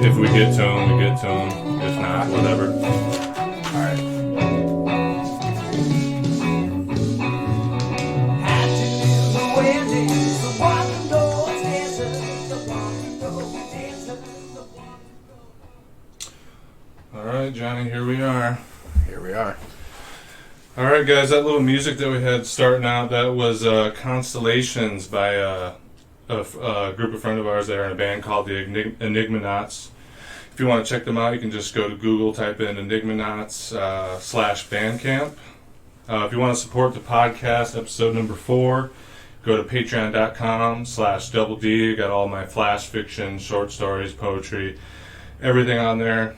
If we get to them, we get to them. If not, whatever. Alright. Alright, Johnny, here we are. Here we are. Alright, guys, that little music that we had starting out, that was Constellations by a group of friends of ours there in a band called the Enigmaknots. If you want to check them out, you can just go to Google, type in Enigmaknots /Bandcamp. If you want to support the podcast, episode number 4, go to patreon.com/double D. Got all my flash fiction, short stories, poetry, everything on there.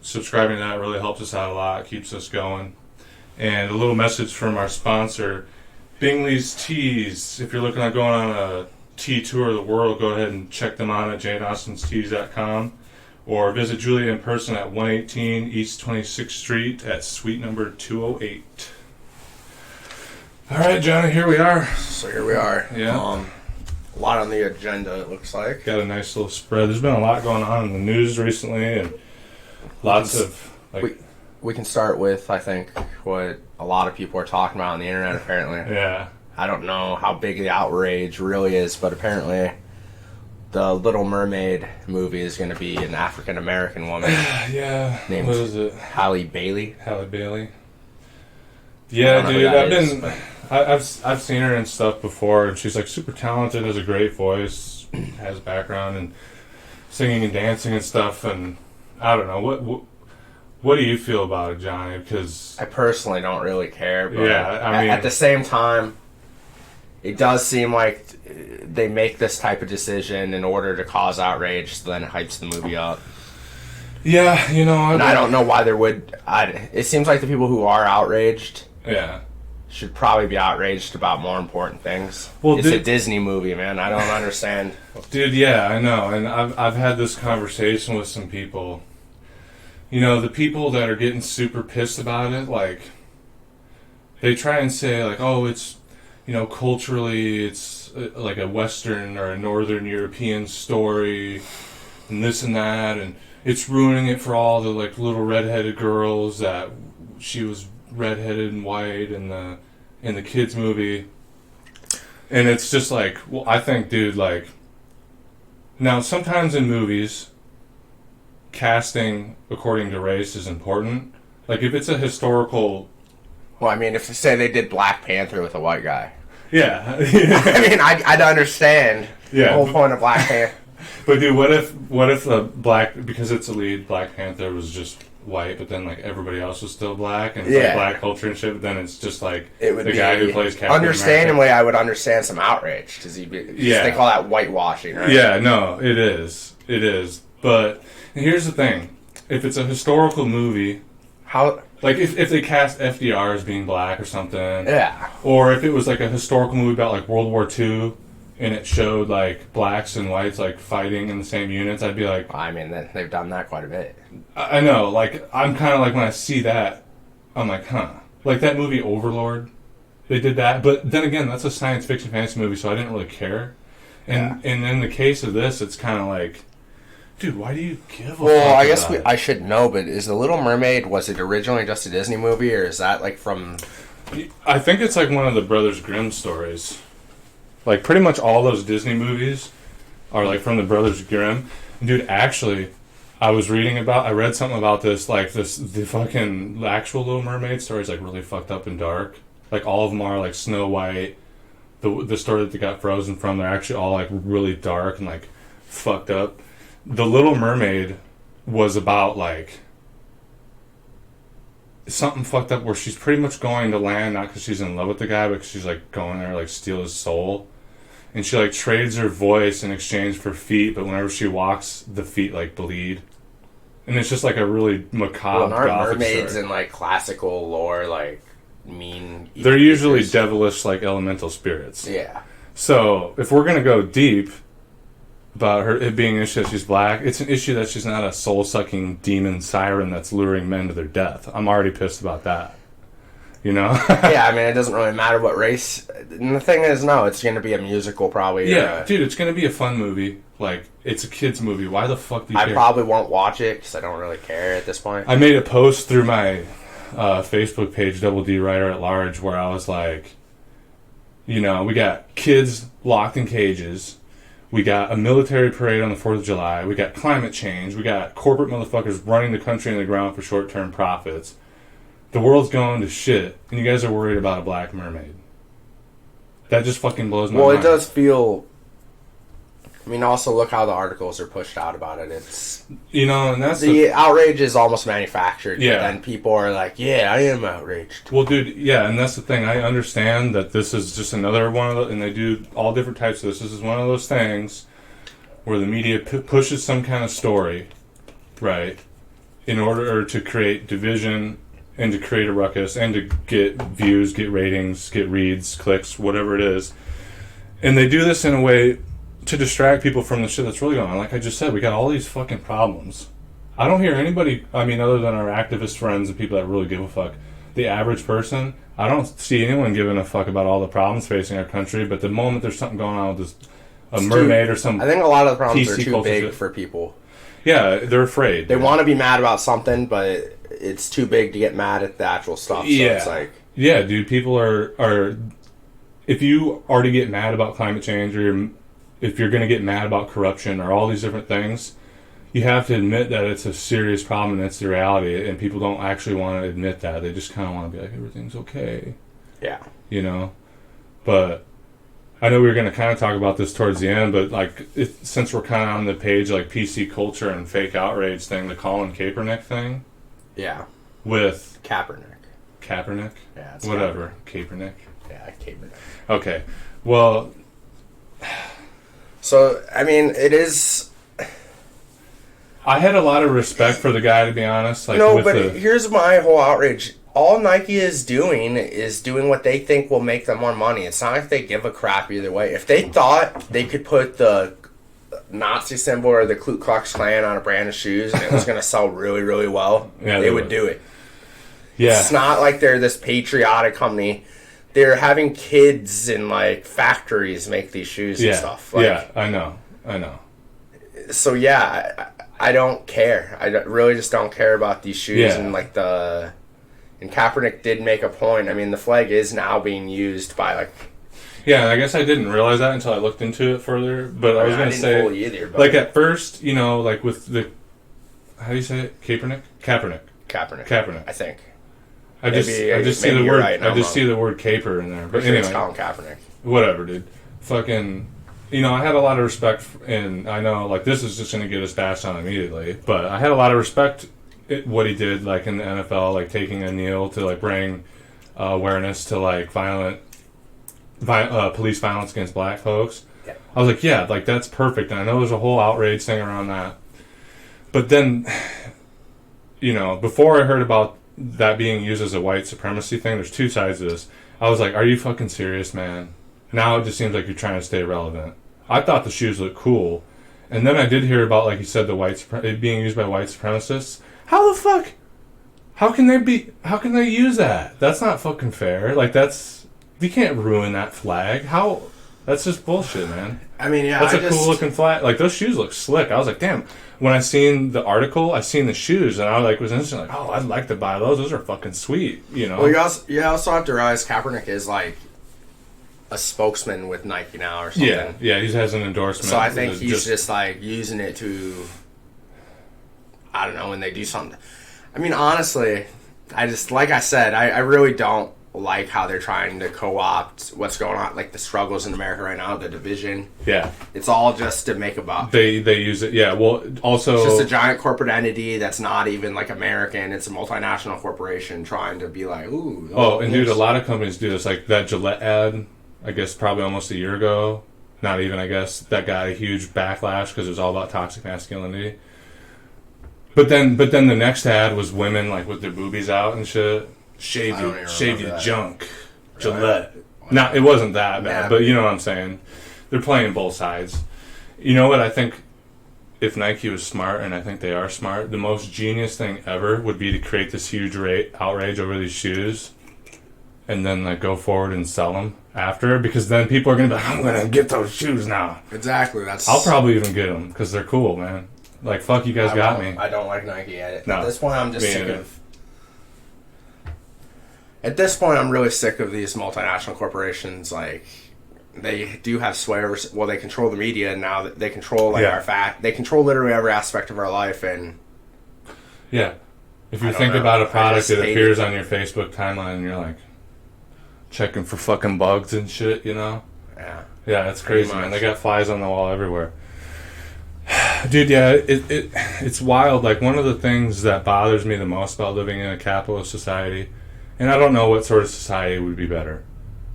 Subscribing to that really helps us out a lot, keeps us going. And a little message from our sponsor, Bingley's Teas. If you're looking at going on a tea tour of the world, go ahead and check them out at janeaustensteas.com, or visit Julia in person at 118 East 26th Street at suite number 208. All right, Johnny, here we are. So here we are. Yeah. A lot on the agenda, it looks like. Got a nice little spread. There's been a lot going on in the news recently, and lots of we can start with, I think, what a lot of people are talking about on the internet, apparently. Yeah. I don't know how big the outrage really is, but apparently the Little Mermaid movie is going to be an African-American woman. Yeah. Named what is it? Halle Bailey. Halle Bailey. Yeah, dude. I've seen her and stuff before, and she's like super talented, has a great voice, has background in singing and dancing and stuff, and I don't know, what do you feel about it, Johnny? Because I personally don't really care, but yeah, at the same time, it does seem like they make this type of decision in order to cause outrage, so then it hypes the movie up. Yeah, I don't know why there would. It seems like the people who are outraged, should probably be outraged about more important things. Well, it's a Disney movie, man. I don't understand. Dude, yeah, I know, and I've had this conversation with some people. The people that are getting super pissed about it, like, they try and say, like, oh, it's, culturally, it's like a Western or a Northern European story, and this and that, and it's ruining it for all the, like, little redheaded girls that she was redheaded and white in the kids movie. And it's just like, well, I think, dude, like, now sometimes in movies, casting according to race is important. Like, if it's a historical... Well, I mean, if say they did Black Panther with a white guy. Yeah. I mean, I'd understand the whole point of Black Panther. But, dude, what if the because it's a lead, Black Panther was just white, but then, like, everybody else was still black, and it's like black culture and shit, but then it's just like the guy who plays Captain understandably America. I would understand some outrage, because they call that whitewashing, right? Yeah, no, it is. But here's the thing. If it's a historical movie, how... Like, if they cast FDR as being black or something. Yeah. Or if it was, like, a historical movie about, like, World War II, and it showed, like, blacks and whites, like, fighting in the same units, I'd be like... I mean, they've done that quite a bit. I know. Like, I'm kind of like, when I see that, I'm like, huh. Like, that movie Overlord, they did that. But then again, that's a science fiction fantasy movie, so I didn't really care. And in the case of this, it's kind of like... Dude, why do you give a fuck? Well, I guess I should know, but is The Little Mermaid, was it originally just a Disney movie, or is that, like, from... I think it's, like, one of the Brothers Grimm stories. Like, pretty much all those Disney movies are, like, from the Brothers Grimm. And, dude, actually, I read something about this, like, the fucking actual Little Mermaid story is, like, really fucked up and dark. Like, all of them are, like, Snow White. The story that they got frozen from, they're actually all, like, really dark and, like, fucked up. The Little Mermaid was about, like, something fucked up where she's pretty much going to land, not because she's in love with the guy, but because she's, like, going there to, like, steal his soul. And she, like, trades her voice in exchange for feet, but whenever she walks, the feet, like, bleed. And it's just, like, a really macabre aren't mermaids in, like, classical lore, like, mean... They're usually devilish, like, elemental spirits. Yeah. So, if we're gonna go deep... about it being an issue that she's black, it's an issue that she's not a soul-sucking demon siren that's luring men to their death. I'm already pissed about that. You know? Yeah, I mean, it doesn't really matter what race. And the thing is, no, it's going to be a musical probably. Yeah, dude, it's going to be a fun movie. Like, it's a kid's movie. Why the fuck do you care? I probably won't watch it because I don't really care at this point. I made a post through my Facebook page, Double D Writer at Large, where I was like, you know, we got kids locked in cages. We got a military parade on the 4th of July. We got climate change. We got corporate motherfuckers running the country in the ground for short-term profits. The world's going to shit, and you guys are worried about a black mermaid. That just fucking blows my mind. Well, it does feel... I mean, also look how the articles are pushed out about it. It's... You know, and that's... The outrage is almost manufactured. Yeah. And people are like, yeah, I am outraged. Well, dude, yeah, and that's the thing. I understand that this is just another one of the... And they do all different types of this. This is one of those things where the media pushes some kind of story, right, in order to create division... and to create a ruckus, and to get views, get ratings, get reads, clicks, whatever it is. And they do this in a way to distract people from the shit that's really going on. Like I just said, we got all these fucking problems. I don't hear anybody, I mean, other than our activist friends and people that really give a fuck. The average person, I don't see anyone giving a fuck about all the problems facing our country, but the moment there's something going on with a mermaid or some... I think a lot of the problems PC are too big for people. Yeah, they're afraid. They want to be mad about something, but... It's too big to get mad at the actual stuff. Yeah. So it's like... Yeah, dude, people are... If you already get mad about climate change, or if you're going to get mad about corruption or all these different things, you have to admit that it's a serious problem and it's the reality, and people don't actually want to admit that. They just kind of want to be like, everything's okay. Yeah. You know? But I know we were going to kind of talk about this towards the end, but like, since we're kind of on the page, like PC culture and fake outrage thing, the Colin Kaepernick thing... Yeah. With... Kaepernick. Yeah, it's whatever. Kaepernick. Yeah, Kaepernick. Okay. Well... So, I mean, it is... I had a lot of respect for the guy, to be honest. Like, no, but here's my whole outrage. All Nike is doing what they think will make them more money. It's not like they give a crap either way. If they thought they could put the Nazi symbol or the Ku Klux Klan on a brand of shoes and it was going to sell really, really well, yeah, they would do it. Yeah. It's not like they're this patriotic company. They're having kids in, like, factories make these shoes and stuff. Like, yeah, I know. So, yeah, I don't care. I really just don't care about these shoes. Yeah. And, like, and Kaepernick did make a point. I mean, the flag is now being used by, like... Yeah, I guess I didn't realize that until I looked into it further. But I was going to say, either, but like at first, you know, like with the, how do you say it? Kaepernick. I think. I just see the word. Right, I just see the word caper in there. But anyway, it's Colin Kaepernick. Whatever, dude. Fucking, you know, I had a lot of respect, and I know like this is just going to get us bashed on immediately. But I had a lot of respect at what he did, like in the NFL, like taking a kneel to like bring awareness to like police violence against black folks. Yeah. I was like, yeah, like that's perfect. And I know there's a whole outrage thing around that. But then, you know, before I heard about that being used as a white supremacy thing, there's two sides to this. I was like, are you fucking serious, man? Now it just seems like you're trying to stay relevant. I thought the shoes looked cool. And then I did hear about, like you said, it being used by white supremacists. How the fuck? How can they use that? That's not fucking fair. Like, you can't ruin that flag. How? That's just bullshit, man. I mean, yeah. That's a cool looking flag. Like, those shoes look slick. I was like, damn. When I seen the article, I seen the shoes, and I was instantly like, oh, I'd like to buy those. Those are fucking sweet, you know? Well, you also have to realize Kaepernick is, like, a spokesman with Nike now or something. Yeah, he has an endorsement. So I think he's just like, using it to, I don't know, when they do something. I mean, honestly, like I said, I really don't like how they're trying to co-opt what's going on, like the struggles in America right now, the division. Yeah. It's all just to make a buck. They use it, yeah. Well, also... It's just a giant corporate entity that's not even, like, American. It's a multinational corporation trying to be like, ooh. Oh, and dude, a lot of companies do this. Like, that Gillette ad, I guess probably almost a year ago. Not even, I guess. That got a huge backlash because it was all about toxic masculinity. But then the next ad was women, like, with their boobies out and shit. Shave your junk. Gillette. No, it wasn't that bad, but you know what I'm saying. They're playing both sides. You know what I think, if Nike was smart, and I think they are smart, the most genius thing ever would be to create this huge outrage over these shoes and then like go forward and sell them after, because then people are gonna be like, I'm gonna get those shoes now. Exactly. I'll probably even get them because they're cool, man. Like, fuck, you guys got me. I don't like Nike at No, this point. I'm just sick of. At this point, I'm really sick of these multinational corporations. Like, they do have sway over. Well, they control the media, and now they control our fact. They control literally every aspect of our life, and yeah. If you think about a product that appears on your Facebook timeline, and you're like checking for fucking bugs and shit, you know? Yeah, it's crazy, man. They got flies on the wall everywhere. Dude, yeah, it's wild. Like, one of the things that bothers me the most about living in a capitalist society, and I don't know what sort of society would be better.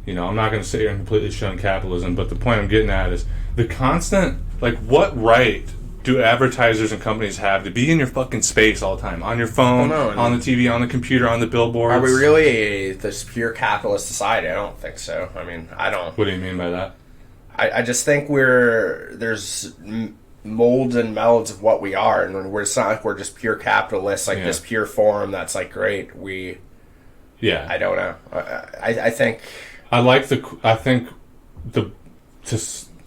You know, I'm not going to sit here and completely shun capitalism, but the point I'm getting at is the constant, like, what right do advertisers and companies have to be in your fucking space all the time? On your phone, on the TV, on the computer, on the billboards? Are we really this pure capitalist society? I don't think so. I mean, I don't. What do you mean by that? I just think there's molds and melds of what we are, and it's not like we're just pure capitalists, like this pure form that's like great. I don't know. I think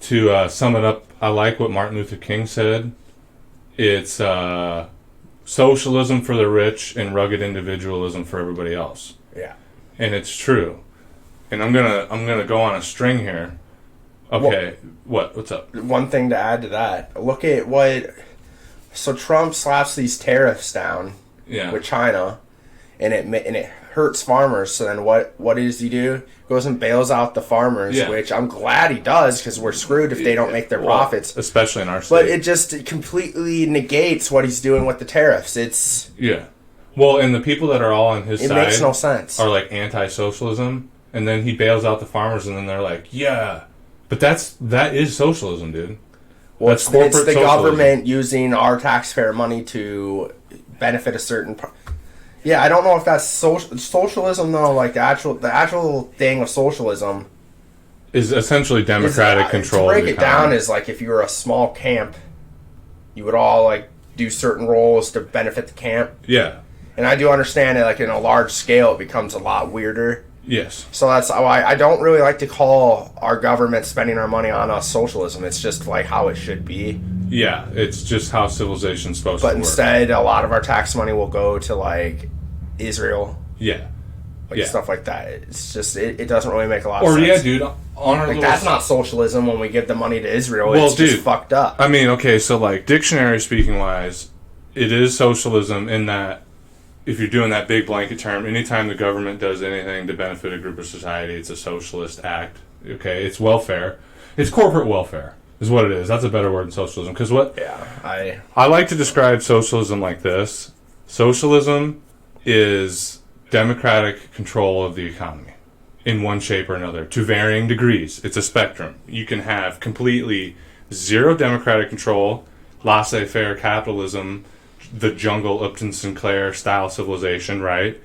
to sum it up, I like what Martin Luther King said. It's socialism for the rich and rugged individualism for everybody else. Yeah, and it's true. And I'm gonna go on a string here. Okay, what's up? One thing to add to that: look at so Trump slaps these tariffs down with China, and it hurts farmers. So then what does he do? Goes and bails out the farmers, which I'm glad he does, because we're screwed if they don't make their profits. Especially in our state. But it just completely negates what he's doing with the tariffs. Well, and the people that are all on his side, it makes no sense, are like anti-socialism, and then he bails out the farmers, and then they're like, yeah. But that is socialism, dude. Well, that's corporate it's the socialism. Government using our taxpayer money to benefit a certain. I don't know if that's socialism though. Like the actual thing of socialism is essentially democratic control. To break it down is like if you were a small camp, you would all like do certain roles to benefit the camp. Yeah. And I do understand that, like in a large scale, it becomes a lot weirder. Yes. So that's why I don't really like to call our government spending our money on us socialism. It's just like how it should be. Yeah, it's just how civilization's supposed to work. But instead, a lot of our tax money will go to like Israel. Yeah. Stuff like that. It's just it doesn't really make a lot of sense. Or yeah, dude, that's not socialism when we give the money to Israel. It's just fucked up. I mean, okay, so like dictionary speaking wise, it is socialism in that if you're doing that big blanket term, anytime the government does anything to benefit a group of society, it's a socialist act. Okay, it's welfare. It's corporate welfare is what it is. That's a better word than socialism. Because I like to describe socialism like this. Socialism is democratic control of the economy in one shape or another to varying degrees. It's a spectrum. You can have completely zero democratic control, laissez-faire capitalism, the jungle Upton Sinclair style civilization, right?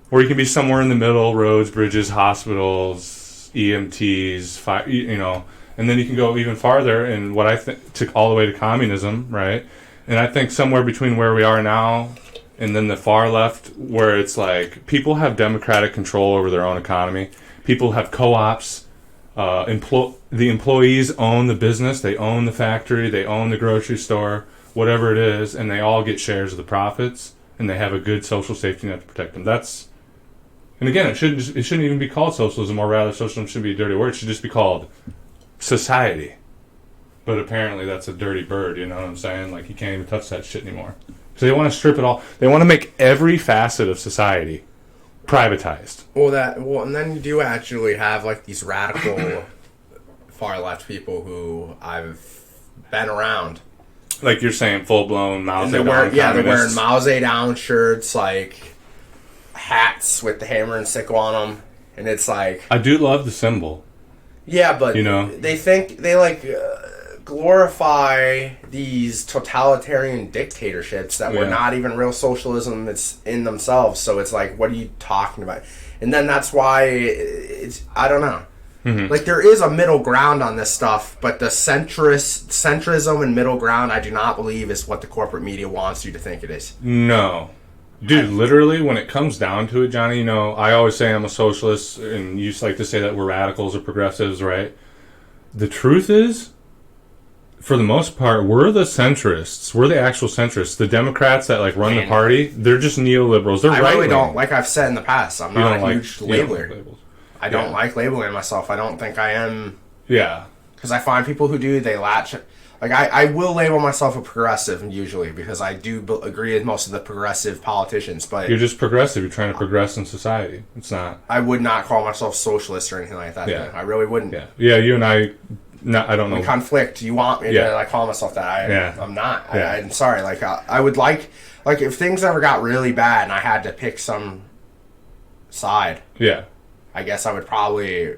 Or you can be somewhere in the middle: roads, bridges, hospitals, EMTs, fire, and then you can go even farther and what I think to all the way to communism, right? And I think somewhere between where we are now and then the far left, where it's like people have democratic control over their own economy. People have co-ops. The employees own the business. They own the factory. They own the grocery store. Whatever it is, and they all get shares of the profits, and they have a good social safety net to protect them. And again, it shouldn't even be called socialism, or rather, socialism should be a dirty word. It should just be called society. But apparently, that's a dirty bird. You know what I'm saying? Like you can't even touch that shit anymore. So they want to strip it all. They want to make every facet of society privatized. And then you do actually have like these radical far left people who I've been around. Like you're saying, full-blown Mao Zedong communists. They're wearing Mao Zedong shirts, like hats with the hammer and sickle on them, and it's like I do love the symbol. Yeah, but they think they like glorify these totalitarian dictatorships that were not even real socialism. It's in themselves. So it's like, what are you talking about? And then that's why I don't know. Mm-hmm. Like there is a middle ground on this stuff, but the centrism and middle ground, I do not believe is what the corporate media wants you to think it is. No, Dude, literally, when it comes down to it, Johnny, you know, I always say I'm a socialist, and you just like to say that we're radicals or progressives, right? The truth is, for the most part, we're the centrists. We're the actual centrists. The Democrats that like run the party, they're just neoliberals. They're right. I really don't, like I've said in the past, I'm not a huge labeler. I don't like labeling myself. I don't think I am. Yeah. Because I find people who do, they latch. Like, I will label myself a progressive usually because I do agree with most of the progressive politicians. But you're just progressive. You're trying to progress in society. It's not. I would not call myself socialist or anything like that. Yeah. Though. I really wouldn't. Yeah. Yeah, you and I... No, I don't know. In conflict. You want me to like call myself that? I'm not. Yeah. I'm sorry. Like I would like if things ever got really bad and I had to pick some side. Yeah. I guess I would probably.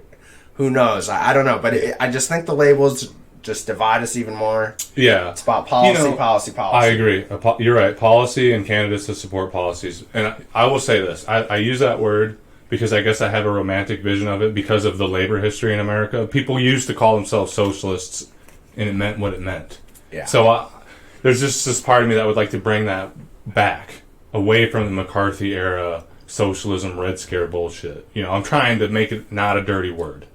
Who knows? I don't know. But I just think the labels just divide us even more. Yeah. It's about policy, policy. I agree. You're right. Policy and candidates to support policies. And I will say this. I use that word because I guess I have a romantic vision of it because of the labor history in America. People used to call themselves socialists, and it meant what it meant. Yeah. So there's just this part of me that would like to bring that back, away from the McCarthy era socialism, Red Scare bullshit. You know, I'm trying to make it not a dirty word.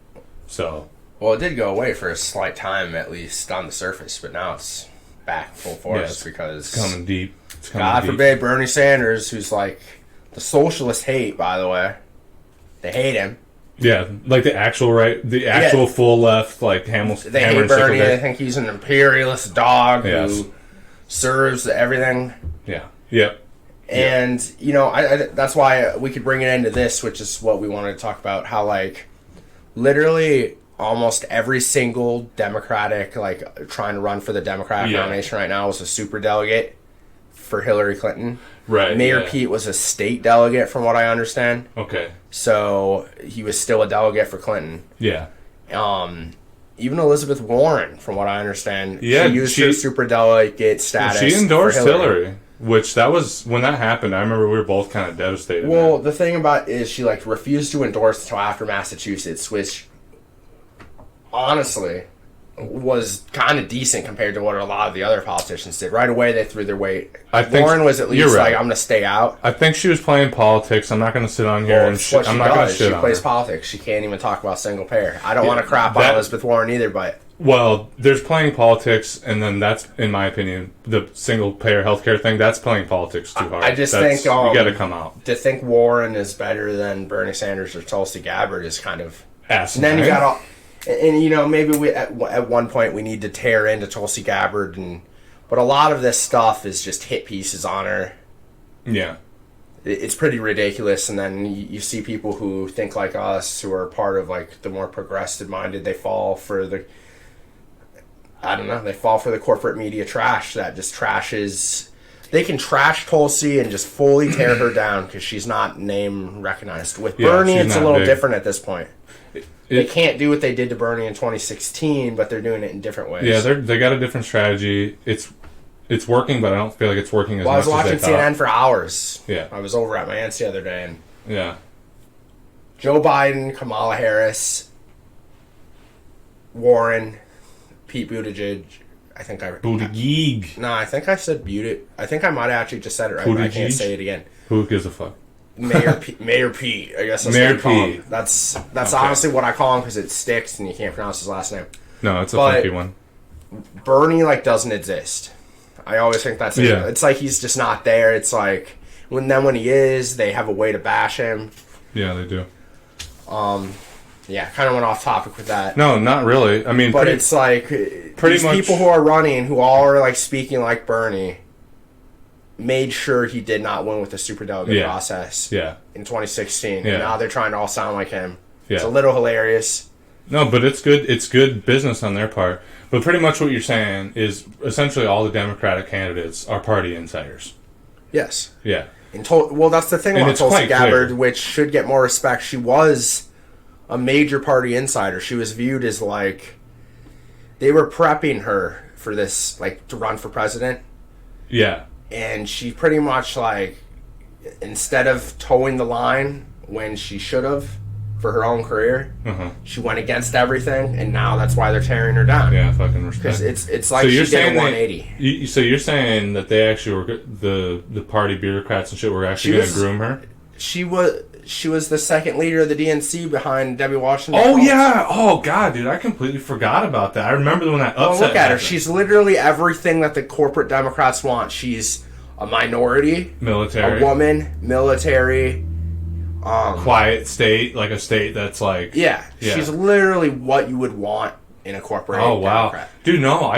So. Well, it did go away for a slight time, at least on the surface, but now it's back full force because it's coming deep. God forbid Bernie Sanders, who's like the socialist hate, by the way. They hate him. Yeah, like the actual full left, like Hamilton. They hate Bernie. They think he's an imperialist dog who serves everything. Yeah. Yep. And you know, that's why we could bring it into this, which is what we wanted to talk about. How like literally almost every single Democratic like trying to run for the Democratic nomination right now was a super delegate for Hillary Clinton. Right. Mayor Pete was a state delegate, from what I understand. Okay. So he was still a delegate for Clinton. Yeah. Even Elizabeth Warren, from what I understand, she used her super delegate status. She endorsed Hillary, which that was when that happened. I remember we were both kind of devastated. Well, the thing about it is she like refused to endorse until after Massachusetts, which honestly was kind of decent compared to what a lot of the other politicians did. Right away, they threw their weight. Warren was at least like, I'm going to stay out. I think she was playing politics. I'm not going to sit on here and I'm not going to shit on her. She plays politics. She can't even talk about single payer. I don't want to crap on Elizabeth Warren either, but... Well, there's playing politics, and then that's, in my opinion, the single payer healthcare thing, that's playing politics too hard. I just think... you got to come out. To think Warren is better than Bernie Sanders or Tulsi Gabbard is kind of... asinine. And then you got all... And, you know, maybe we at one point we need to tear into Tulsi Gabbard, but a lot of this stuff is just hit pieces on her. Yeah. It's pretty ridiculous, and then you see people who think like us, who are part of, like, the more progressive-minded, they fall for the... I don't know, they fall for the corporate media trash that just trashes... They can trash Tulsi and just fully tear her down because she's not name recognized. With Bernie, it's a little different at this point. They can't do what they did to Bernie in 2016, but they're doing it in different ways. Yeah, they got a different strategy. It's working, but I don't feel like it's working as much as they thought. I was watching CNN for hours. Yeah. I was over at my aunt's the other day, and yeah, Joe Biden, Kamala Harris, Warren, Pete Buttigieg. I think I... Buttigieg. No, I think I said Buttigieg. I think I might have actually just said it right, but I can't say it again. Who gives a fuck? Mayor Pete, I guess that's Mayor what I call Pete. him. That's honestly what I call him because it sticks and you can't pronounce his last name. No, it's a funky one. Bernie doesn't exist. I always think that's it. Yeah. It's like he's just not there. It's like when he is, they have a way to bash him. Yeah, they do. Yeah, kind of went off topic with that. No, not really. I mean, but it's like these people who are running, who all are like speaking like Bernie, made sure he did not win with the superdelegate process in 2016. Yeah. And now they're trying to all sound like him. Yeah. It's a little hilarious. No, but it's good. It's good business on their part. But pretty much what you're saying is essentially all the Democratic candidates are party insiders. Yes. Yeah. Well, that's the thing about Tulsi Gabbard, which should get more respect. She was a major party insider. She was viewed as like... They were prepping her for this, like, to run for president. Yeah. And she pretty much, like, instead of towing the line when she should have, for her own career. Uh-huh. She went against everything, and now that's why they're tearing her down. Yeah, fucking respect. Because it's like so she did a 180. So you're saying that they actually were the party bureaucrats and shit were actually going to groom her? She was the second leader of the DNC behind Debbie Washington. Oh yeah! Oh god, dude, I completely forgot about that. I remember when that upset. Well, look at her. happened. She's literally everything that the corporate Democrats want. She's a minority, military, a woman, military. Quiet state, like a state that's like... Yeah, she's literally what you would want in a corporate Democrat. Dude, no,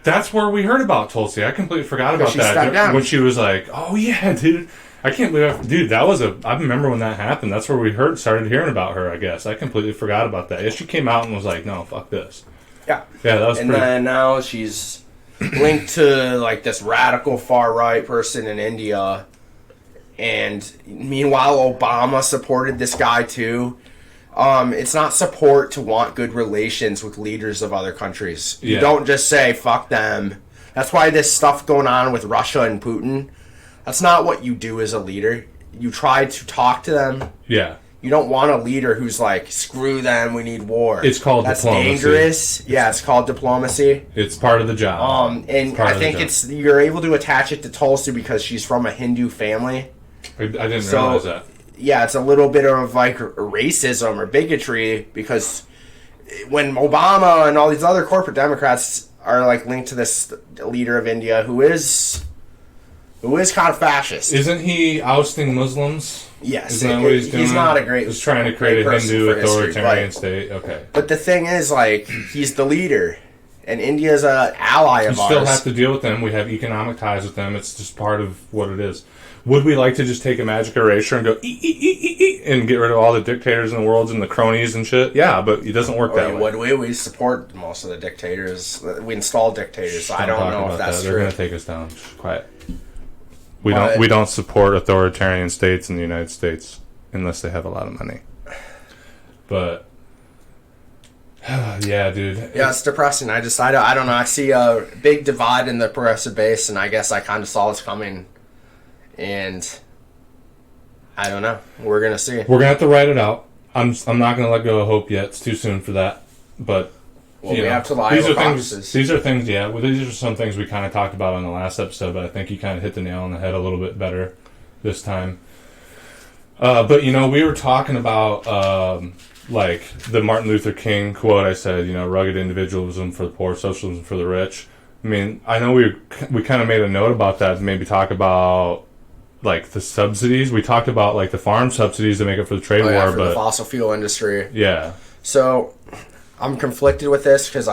that's where we heard about Tulsi. I completely forgot about that. When she was like, oh yeah, dude. I can't believe dude, I remember when that happened. That's where we started hearing about her, I guess. I completely forgot about that. Yeah, she came out and was like, no, fuck this. Yeah. Yeah, that was and then now she's linked to like this radical far-right person in India. And meanwhile, Obama supported this guy too. It's not support to want good relations with leaders of other countries. You don't just say, fuck them. That's why this stuff going on with Russia and Putin, that's not what you do as a leader. You try to talk to them. Yeah. You don't want a leader who's like, screw them, we need war. It's called diplomacy. That's dangerous. It's called diplomacy. It's part of the job. And I think you're able to attach it to Tulsi because she's from a Hindu family. I didn't realize that. Yeah, it's a little bit of like racism or bigotry because when Obama and all these other corporate Democrats are like linked to this leader of India who is kind of fascist. Isn't he ousting Muslims? Yes. Isn't that what he's doing? He's not a great... He's trying to create a Hindu authoritarian state. Okay. But the thing is, like, he's the leader. And India's an ally of ours. You still have to deal with them. We have economic ties with them. It's just part of what it is. Would we like to just take a magic eraser and go and get rid of all the dictators in the world and the cronies and shit? Yeah, but it doesn't work that way. Would we? We support most of the dictators. We install dictators, so I don't know if that's true. They're going to take us down. Quiet. We don't support authoritarian states in the United States unless they have a lot of money. But yeah, dude. Yeah, it's depressing. I don't know. I see a big divide in the progressive base, and I guess I kind of saw this coming. And I don't know. We're gonna see. We're gonna have to write it out. I'm not gonna let go of hope yet. It's too soon for that. But we have to lie. These are things. These are things. Yeah. Well, these are some things we kind of talked about on the last episode. But I think you kind of hit the nail on the head a little bit better this time. But we were talking about like the Martin Luther King quote. I said, rugged individualism for the poor, socialism for the rich. I mean, I know we kind of made a note about that. Maybe talk about like the subsidies. We talked about like the farm subsidies to make up for the trade war, for the fossil fuel industry. Yeah. So I'm conflicted with this because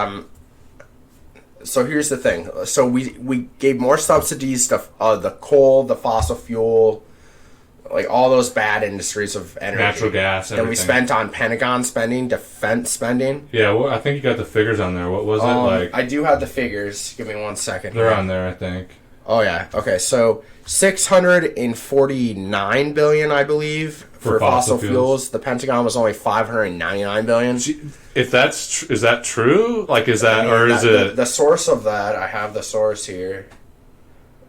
So here's the thing. So we gave more subsidies to the coal, the fossil fuel, like all those bad industries of energy, natural gas, everything. That we spent on Pentagon spending, defense spending. Yeah, well, I think you got the figures on there. What was it like? I do have the figures. Give me 1 second. They're on there, I think. Oh yeah. Okay. So 649 billion, I believe, for fossil fuels. The Pentagon was only 599 billion. If that's is that true? Like, is that or is it the source of that? I have the source here.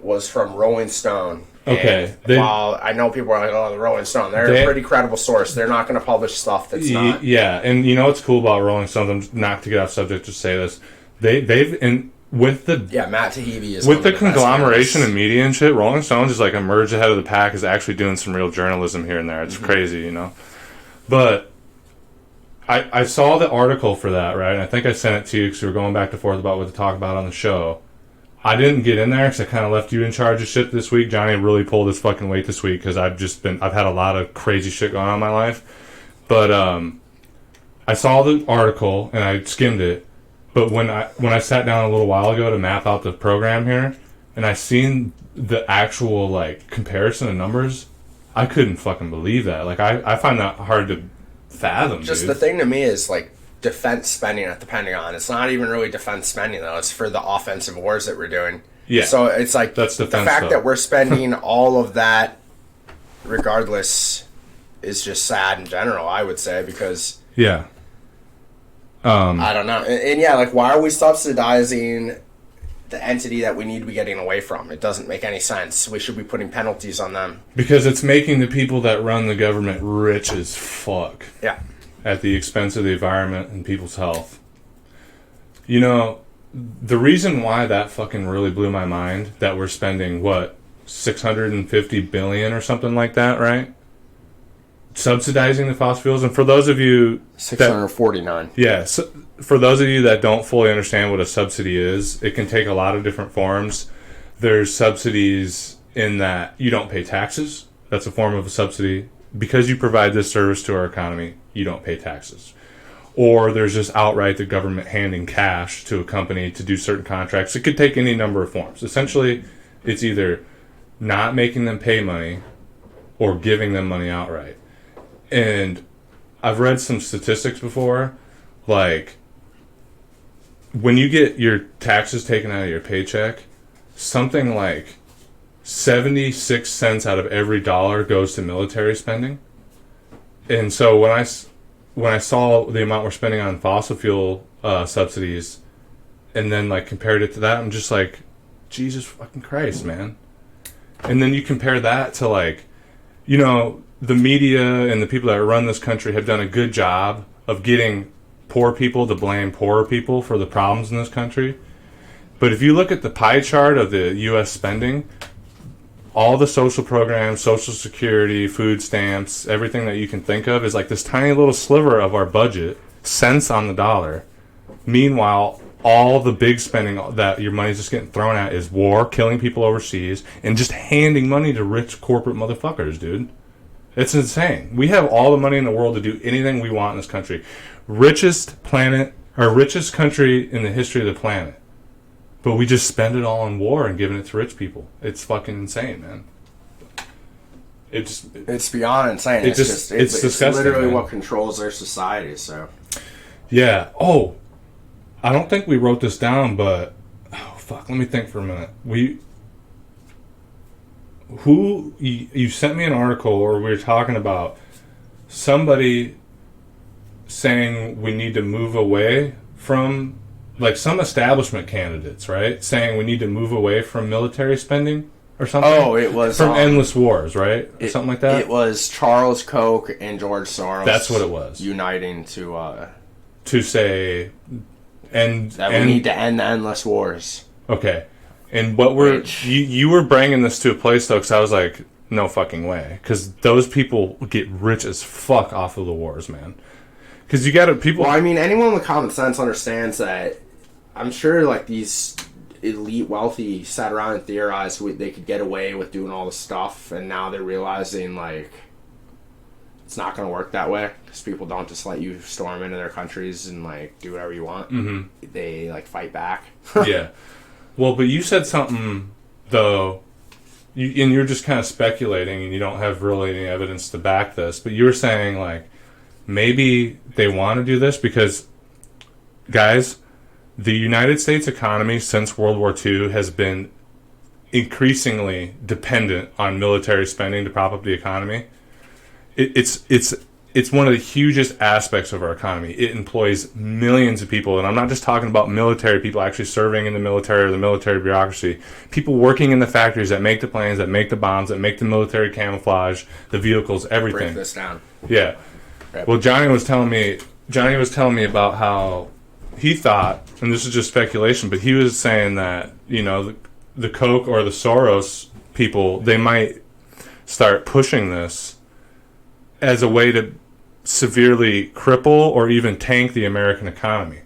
Was from Rolling Stone. Okay. While I know people are like, "Oh, the Rolling Stone," they're a pretty credible source. They're not going to publish stuff that's not. Yeah, and what's cool about Rolling Stone? Not to get off subject, just say this. With the Matt Taibbi is with the conglomeration of media and shit. Rolling Stone is like emerged ahead of the pack. Is actually doing some real journalism here and there. It's crazy, But I saw the article for that, right? And I think I sent it to you because we were going back and forth about what to talk about on the show. I didn't get in there because I kind of left you in charge of shit this week. Johnny really pulled his fucking weight this week because I've had a lot of crazy shit going on in my life. But I saw the article and I skimmed it. But when I sat down a little while ago to map out the program here, and I seen the actual like comparison of numbers, I couldn't fucking believe that. Like I find that hard to fathom. Just the thing to me is like defense spending at the Pentagon. It's not even really defense spending though. It's for the offensive wars that we're doing. Yeah. So it's like that's the fact that we're spending all of that, regardless, is just sad in general. I would say because I don't know, and like why are we subsidizing the entity that we need to be getting away from. It doesn't make any sense. We should be putting penalties on them. Because it's making the people that run the government rich as fuck. Yeah. At the expense of the environment and people's health. You know, the reason why that fucking really blew my mind, that we're spending, what, $650 billion or something like that, right? Subsidizing the fossil fuels. And for those of you... 649. Yeah, so for those of you that don't fully understand what a subsidy is, it can take a lot of different forms. There's subsidies in that you don't pay taxes. That's a form of a subsidy. Because you provide this service to our economy, you don't pay taxes. Or there's just outright the government handing cash to a company to do certain contracts. It could take any number of forms. Essentially, it's either not making them pay money or giving them money outright. And I've read some statistics before, like when you get your taxes taken out of your paycheck, something like 76 cents out of every dollar goes to military spending. And so when I saw the amount we're spending on fossil fuel subsidies and then like compared it to that, I'm just like, Jesus fucking Christ, man. And then you compare that to like, you know, the media and the people that run this country have done a good job of getting poor people to blame poorer people for the problems in this country. But if you look at the pie chart of the U.S. spending, all the social programs, Social Security, food stamps, everything that you can think of is like this tiny little sliver of our budget, cents on the dollar. Meanwhile, all the big spending that your money's just getting thrown at is war, killing people overseas, and just handing money to rich corporate motherfuckers, dude. It's insane. We have all the money in the world to do anything we want in this country. Richest country in the history of the planet. But we just spend it all on war and giving it to rich people. It's fucking insane, man. It's beyond insane. It's disgusting. It's literally man. what controls their society. So yeah. Oh, I don't think we wrote this down, but let me think for a minute. You sent me an article, or we were talking about somebody saying we need to move away from, like, some establishment candidates, right? Saying we need to move away from military spending or something. Oh, it was from endless wars, right? Something like that. It was Charles Koch and George Soros. That's what it was. Uniting to say, that we need to end the endless wars. Okay. And what you were bringing this to a place, though, because I was like, no fucking way. Because those people get rich as fuck off of the wars, man. Because you got to, people... Well, I mean, anyone with common sense understands that. I'm sure, like, these elite wealthy sat around and theorized they could get away with doing all this stuff, and now they're realizing, like, it's not going to work that way. Because people don't just let you storm into their countries and, like, do whatever you want. Mm-hmm. They, like, fight back. Yeah. Well, but you said something, though, and you're just kind of speculating, and you don't have really any evidence to back this, but you were saying, like, maybe they want to do this because, guys, the United States economy since World War II has been increasingly dependent on military spending to prop up the economy. It's one of the hugest aspects of our economy. It employs millions of people, and I'm not just talking about military people actually serving in the military or the military bureaucracy. People working in the factories that make the planes, that make the bombs, that make the military camouflage, the vehicles, everything. Break this down. Yeah. Right. Well, Johnny was telling me about how he thought, and this is just speculation, but he was saying that, you know, the Koch or the Soros people, they might start pushing this as a way to severely cripple or even tank the American economy.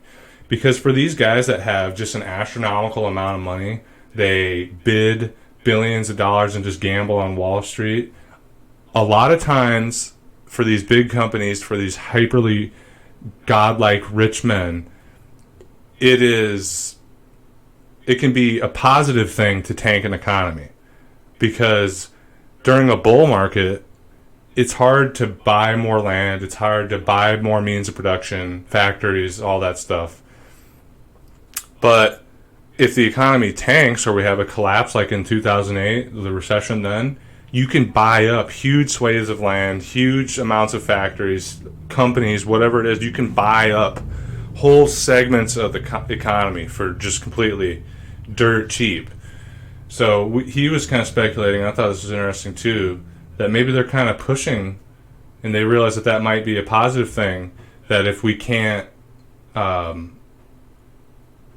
Because for these guys that have just an astronomical amount of money, they bid billions of dollars and just gamble on Wall Street. A lot of times, for these big companies, for these hyperly godlike rich men, it can be a positive thing to tank an economy. Because during a bull market, it's hard to buy more land, it's hard to buy more means of production, factories, all that stuff. But if the economy tanks or we have a collapse like in 2008, the recession then, you can buy up huge swathes of land, huge amounts of factories, companies, whatever it is. You can buy up whole segments of the economy for just completely dirt cheap. So he was kind of speculating, I thought this was interesting too, that maybe they're kind of pushing, and they realize that that might be a positive thing, that if we can't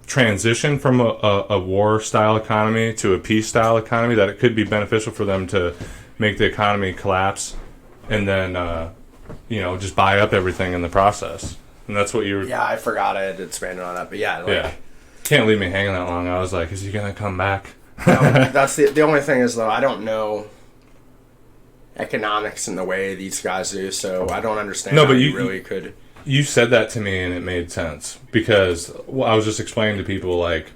transition from a war-style economy to a peace-style economy, that it could be beneficial for them to make the economy collapse and then, just buy up everything in the process. And that's what you were... Yeah, I forgot I had expanded on that, but yeah. Yeah. Can't leave me hanging that long. I was like, is he going to come back? That's the only thing is, though, I don't know economics in the way these guys do, so I don't understand how you really could... You said that to me, and it made sense, because I was just explaining to people, like,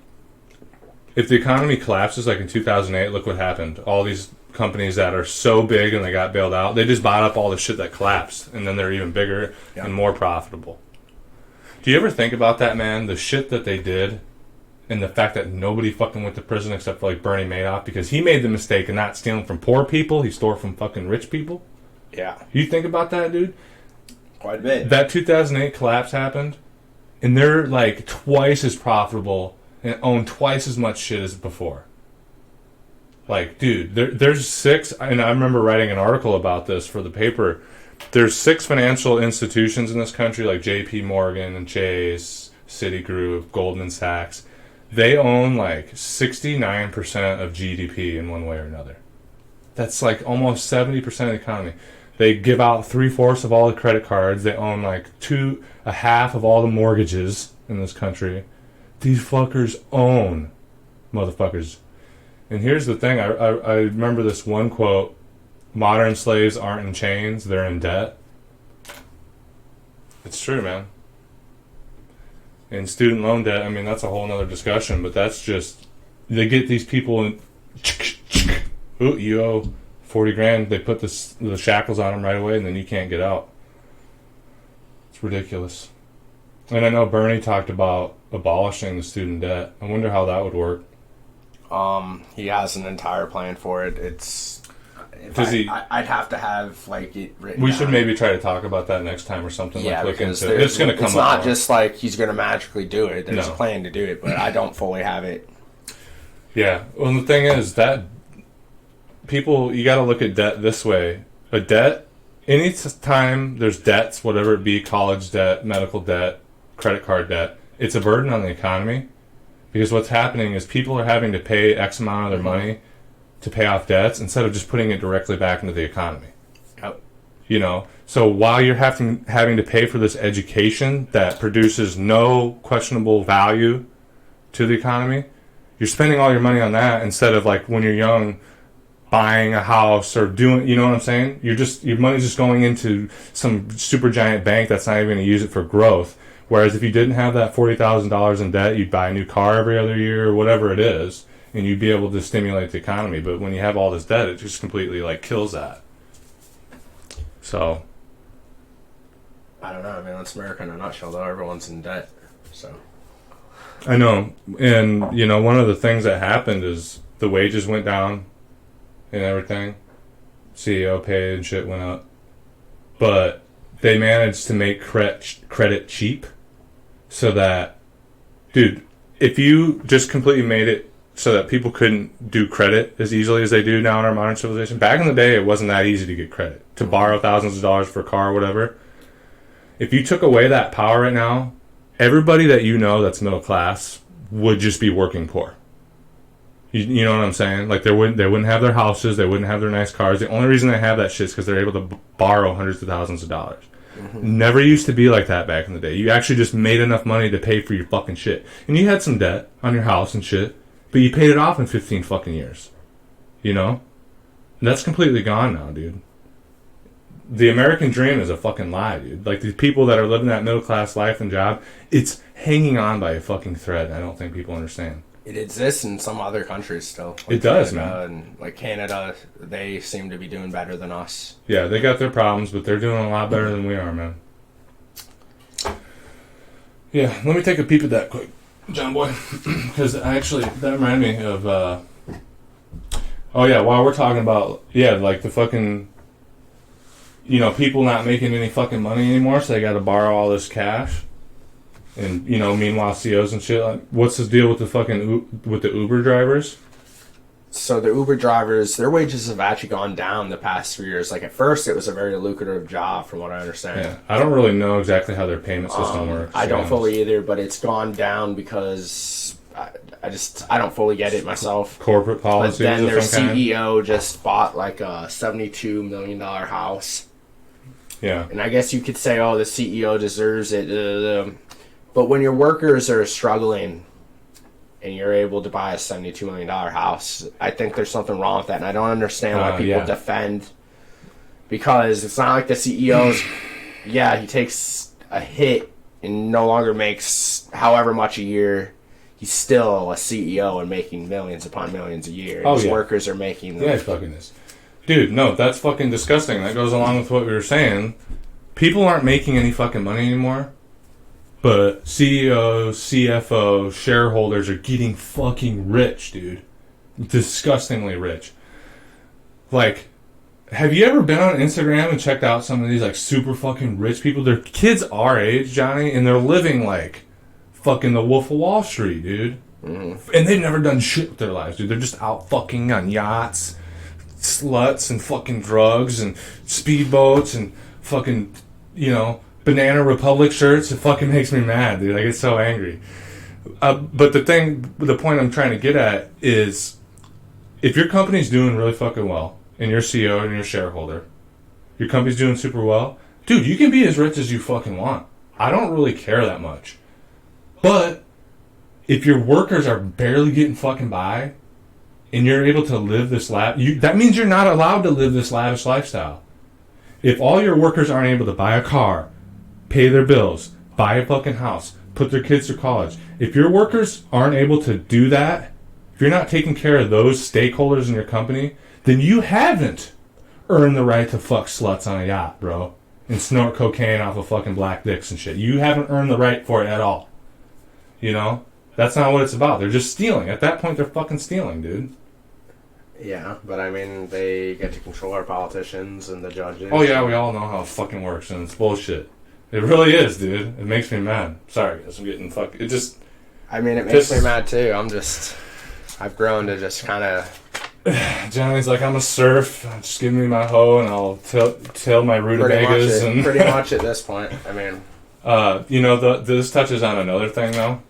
if the economy collapses, like in 2008, look what happened. All these companies that are so big and they got bailed out, they just bought up all the shit that collapsed, and then they're even bigger and more profitable. Do you ever think about that, man? The shit that they did, and the fact that nobody fucking went to prison except for, like, Bernie Madoff, because he made the mistake of not stealing from poor people, he stole from fucking rich people? Yeah. You think about that, dude? Quite a bit. That 2008 collapse happened, and they're, like, twice as profitable and own twice as much shit as before. Like, dude, there's 6, and I remember writing an article about this for the paper. There's 6 financial institutions in this country, like J.P. Morgan and Chase, Citigroup, Goldman Sachs. They own, like, 69% of GDP in one way or another. That's, like, almost 70% of the economy. They give out 3/4 of all the credit cards. They own, like, a half of all the mortgages in this country. These fuckers own motherfuckers. And here's the thing. I remember this one quote. Modern slaves aren't in chains. They're in debt. It's true, man. And student loan debt, I mean, that's a whole nother discussion, but that's just, they get these people in, ooh, you owe 40 grand, they put the shackles on them right away, and then you can't get out. It's ridiculous. And I know Bernie talked about abolishing the student debt. I wonder how that would work. He has an entire plan for it. I'd have to have, like, it written We down. should maybe try to talk about that next time or something. Yeah, like, because it's going to come up. It's not more. just like he's going to magically do it. There's No. a plan to do it, but I don't fully have it. Yeah. Well, the thing is that people, you got to look at debt this way. A debt, any time there's debts, whatever it be, college debt, medical debt, credit card debt, it's a burden on the economy. Because what's happening is people are having to pay X amount of their money to pay off debts instead of just putting it directly back into the economy. Yep. You know, so while you're having to pay for this education that produces no questionable value to the economy, you're spending all your money on that instead of, like, when you're young, buying a house or doing, you know what I'm saying? Your money's just going into some super giant bank that's not even going to use it for growth. Whereas if you didn't have that $40,000 in debt, you'd buy a new car every other year or whatever it is, and you'd be able to stimulate the economy. But when you have all this debt, it just completely, like, kills that. So I don't know. I mean, that's America in a nutshell, though. Everyone's in debt. So I know. And, you know, one of the things that happened is the wages went down and everything. CEO pay and shit went up. But they managed to make credit cheap so that, dude, if you just completely made it so that people couldn't do credit as easily as they do now in our modern civilization. Back in the day, it wasn't that easy to get credit, to borrow thousands of dollars for a car or whatever. If you took away that power right now, everybody that you know that's middle class would just be working poor. You know what I'm saying? Like, they wouldn't have their houses, they wouldn't have their nice cars. The only reason they have that shit is because they're able to borrow hundreds of thousands of dollars. Mm-hmm. Never used to be like that back in the day. You actually just made enough money to pay for your fucking shit. And you had some debt on your house and shit, but you paid it off in 15 fucking years. You know? And that's completely gone now, dude. The American dream is a fucking lie, dude. Like, these people that are living that middle class life and job, it's hanging on by a fucking thread. I don't think people understand. it exists in some other countries still. Like it does, Canada, man. And like Canada, they seem to be doing better than us. Yeah, they got their problems, but they're doing a lot better than we are, man. Yeah, let me take a peep at that quick, John Boy, because actually that reminded me of. Oh yeah, while we're talking about like the fucking, people not making any fucking money anymore, so they got to borrow all this cash. And, you know, meanwhile, CEOs and shit, like, what's the deal with the fucking, with the Uber drivers? So the Uber drivers, their wages have actually gone down the past 3 years. Like at first, it was a very lucrative job, from what I understand. Yeah, I don't really know exactly how their payment system works. I don't fully either, but it's gone down because I don't fully get it myself. Corporate policies. But then their of some kind? CEO just bought like a $72 million house. Yeah. And I guess you could say, oh, the CEO deserves it. But when your workers are struggling and you're able to buy a $72 million house, I think there's something wrong with that. And I don't understand why people defend. Because it's not like the CEO's, yeah, he takes a hit and no longer makes however much a year. He's still a CEO and making millions upon millions a year. And his workers are making them. Yeah, fucking is. Dude, no, that's fucking disgusting. That goes along with what we were saying. People aren't making any fucking money anymore. But CEOs, CFOs, shareholders are getting fucking rich, dude. Disgustingly rich. Like, have you ever been on Instagram and checked out some of these, like, super fucking rich people? They're kids our age, Johnny, and they're living like fucking the Wolf of Wall Street, dude. Mm-hmm. And they've never done shit with their lives, dude. They're just out fucking on yachts, sluts, and fucking drugs, and speedboats, and fucking, you know, Banana Republic shirts. It fucking makes me mad, dude. I get so angry. But the point I'm trying to get at is, if your company's doing really fucking well, and you're CEO and you're a shareholder, your company's doing super well, dude, you can be as rich as you fucking want. I don't really care that much. But if your workers are barely getting fucking by, and you're able to live this that means you're not allowed to live this lavish lifestyle. If all your workers aren't able to buy a car, pay their bills, buy a fucking house, put their kids through college, if your workers aren't able to do that, if you're not taking care of those stakeholders in your company, then you haven't earned the right to fuck sluts on a yacht, bro, and snort cocaine off of fucking black dicks and shit. You haven't earned the right for it at all. You know? That's not what it's about. They're just stealing. At that point, they're fucking stealing, dude. Yeah, but I mean, they get to control our politicians and the judges. Oh yeah, we all know how it fucking works, and it's bullshit. It really is, dude. It makes me mad. Sorry, guys, I'm getting fucking... It just... I mean, it makes me mad, too. I've grown to just kind of... Johnny's like, I'm a surf. Just give me my hoe, and I'll till my rutabagas. Pretty much at this point. I mean... you know, this touches on another thing, though,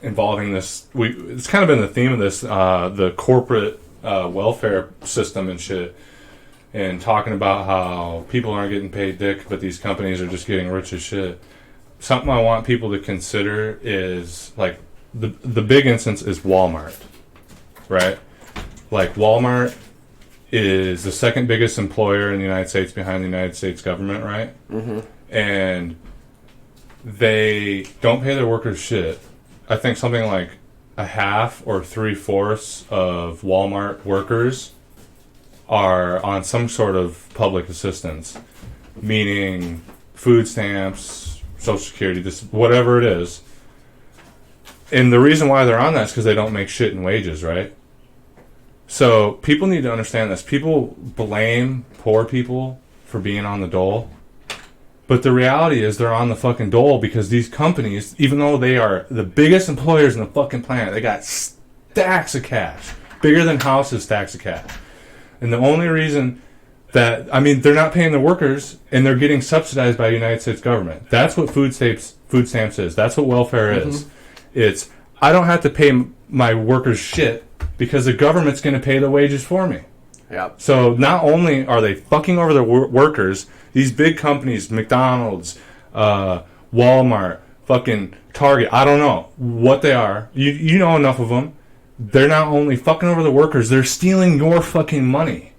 involving this... It's kind of been the theme of this, the corporate welfare system and shit. And talking about how people aren't getting paid dick, but these companies are just getting rich as shit. Something I want people to consider is, like, the big instance is Walmart, right? Like, Walmart is the second biggest employer in the United States behind the United States government, right? Mm-hmm. And they don't pay their workers shit. I think something like a half or 3/4 of Walmart workers are on some sort of public assistance, meaning food stamps, Social Security, whatever it is. And the reason why they're on that is because they don't make shit in wages, right? So people need to understand this. People blame poor people for being on the dole, but the reality is they're on the fucking dole because these companies, even though they are the biggest employers on the fucking planet, they got stacks of cash, bigger than houses, stacks of cash. And the only reason that, I mean, they're not paying their workers, and they're getting subsidized by the United States government. That's what food stamps is. That's what welfare is. It's, I don't have to pay my workers shit because the government's going to pay the wages for me. Yep. So not only are they fucking over their workers, these big companies, McDonald's, Walmart, fucking Target, I don't know what they are. You know enough of them. They're not only fucking over the workers, they're stealing your fucking money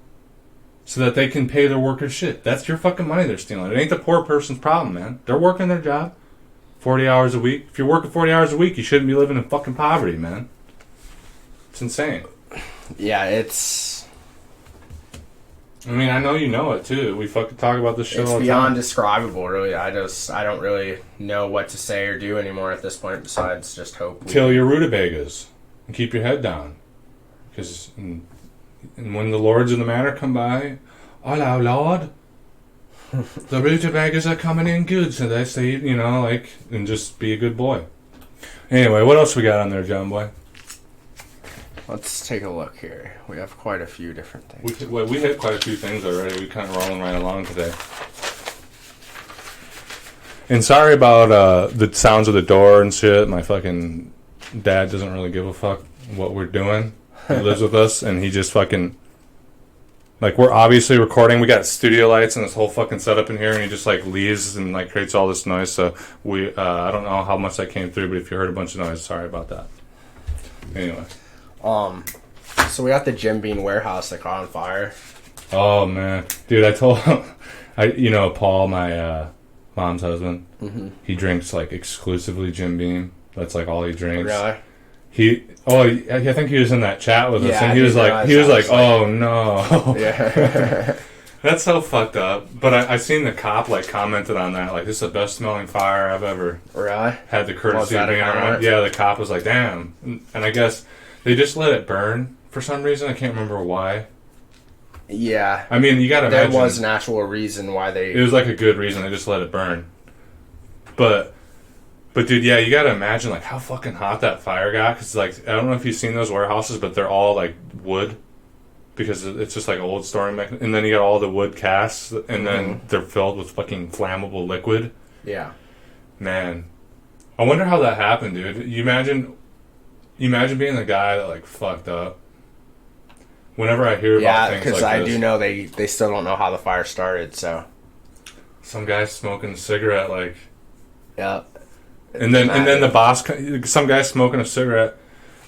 so that they can pay their workers shit. That's your fucking money they're stealing. It ain't the poor person's problem, man. They're working their job 40 hours a week. If you're working 40 hours a week, you shouldn't be living in fucking poverty, man. It's insane. Yeah, it's... I mean, I know you know it, too. We fucking talk about this shit all the time. It's beyond describable, really. I don't really know what to say or do anymore at this point besides just hope. Till your rutabagas. And keep your head down. Because and when the lords of the manor come by, hello, Lord. The rutabagas are coming in good, so they say, you know, like, and just be a good boy. Anyway, what else we got on there, John Boy? Let's take a look here. We have quite a few different things. We hit quite a few things already. We kind of rolling right along today. And sorry about the sounds of the door and shit. My fucking dad doesn't really give a fuck what we're doing. He lives with us, and he just fucking... Like, we're obviously recording. We got studio lights and this whole fucking setup in here, and he just, like, leaves and, like, creates all this noise. So, I don't know how much that came through, but if you heard a bunch of noise, sorry about that. Anyway. So we got the Jim Beam warehouse that caught on fire. Oh, man. Dude, I told him... Paul, my mom's husband, he drinks, like, exclusively Jim Beam. That's, like, all he drinks. Really? I think he was in that chat with us, and he was like, oh no. Yeah. That's so fucked up. But I seen the cop, like, commented on that, like, this is the best smelling fire I've ever had the courtesy of being around. Yeah, the cop was like, damn. And I guess they just let it burn for some reason. I can't remember why. Yeah. I mean, you gotta imagine. There was an actual reason why they... It was like a good reason. They just let it burn. But dude, yeah, you gotta imagine, like, how fucking hot that fire got. Because, like, I don't know if you've seen those warehouses, but they're all, like, wood. Because it's just, like, old storing mechanism. And then you got all the wood casts, and then they're filled with fucking flammable liquid. Yeah. Man. I wonder how that happened, dude. You imagine being the guy that, like, fucked up. Whenever I hear about things like this. Yeah, because I do know they still don't know how the fire started, so... Some guy smoking a cigarette, like... Yeah. And then the boss, some guy smoking a cigarette,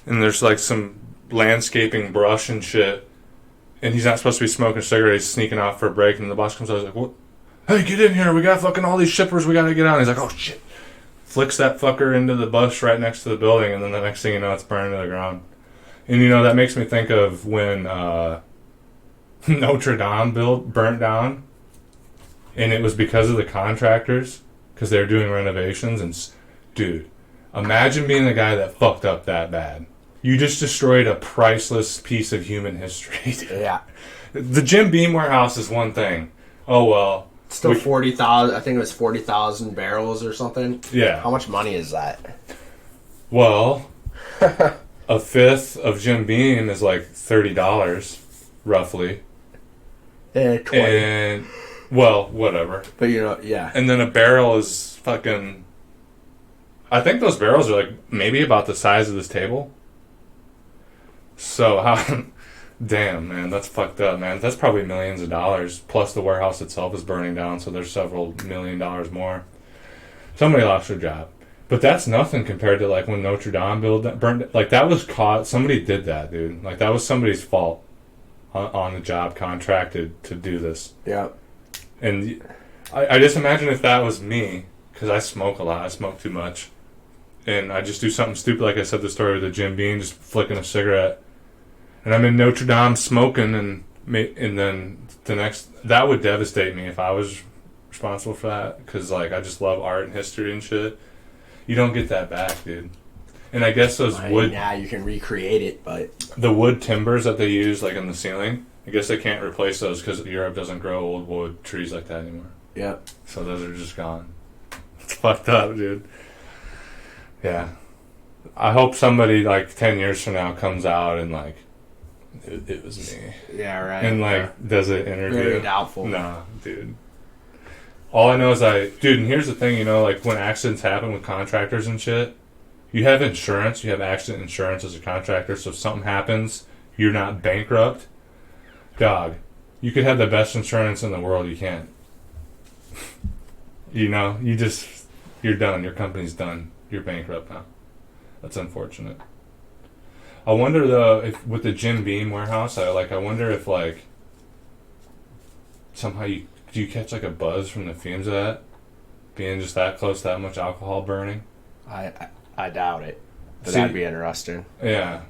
and there's like some landscaping brush and shit, and he's not supposed to be smoking a cigarette. He's sneaking off for a break, and the boss comes out. He's like, "What? Hey, get in here! We got fucking all these shippers. We gotta get on." He's like, "Oh shit!" Flicks that fucker into the bush right next to the building, and then the next thing you know, it's burning to the ground. And that makes me think of when Notre Dame burnt down, and it was because of the contractors, because they were doing renovations and. Dude, imagine being the guy that fucked up that bad. You just destroyed a priceless piece of human history. Yeah. The Jim Beam warehouse is one thing. Oh, well. Still 40,000, I think it was 40,000 barrels or something. Yeah. How much money is that? Well, a fifth of Jim Beam is like $30, roughly. 20. And, well, whatever. But yeah. And then a barrel is fucking... I think those barrels are like maybe about the size of this table. So damn, man, that's fucked up, man. That's probably millions of dollars. Plus the warehouse itself is burning down, so there's several $1 million more. Somebody lost their job, but that's nothing compared to like when Notre Dame burned. Like that was caught. Somebody did that, dude. Like that was somebody's fault on the job, contracted to do this. Yeah. And I just imagine if that was me, because I smoke a lot. I smoke too much. And I just do something stupid, like I said, the story with the Jim Beam, just flicking a cigarette. And I'm in Notre Dame smoking, and then the next... That would devastate me if I was responsible for that, because, like, I just love art and history and shit. You don't get that back, dude. And I guess those wood... Yeah, you can recreate it, but... The wood timbers that they use, like, in the ceiling, I guess they can't replace those because Europe doesn't grow old wood trees like that anymore. Yeah. So those are just gone. It's fucked up, dude. Yeah. I hope somebody, like, 10 years from now comes out and, like, it was me. Yeah, right. And, like, does an interview. Very doubtful. Nah, dude. All I know is dude, and here's the thing, like, when accidents happen with contractors and shit, you have insurance. You have accident insurance as a contractor, so if something happens, you're not bankrupt. Dog, you could have the best insurance in the world, you can't. You're done. Your company's done. You're bankrupt now. That's unfortunate. I wonder though if with the Jim Beam warehouse, I wonder if like somehow do you catch like a buzz from the fumes of that being just that close, that much alcohol burning? I doubt it. But See, that'd be interesting. Yeah,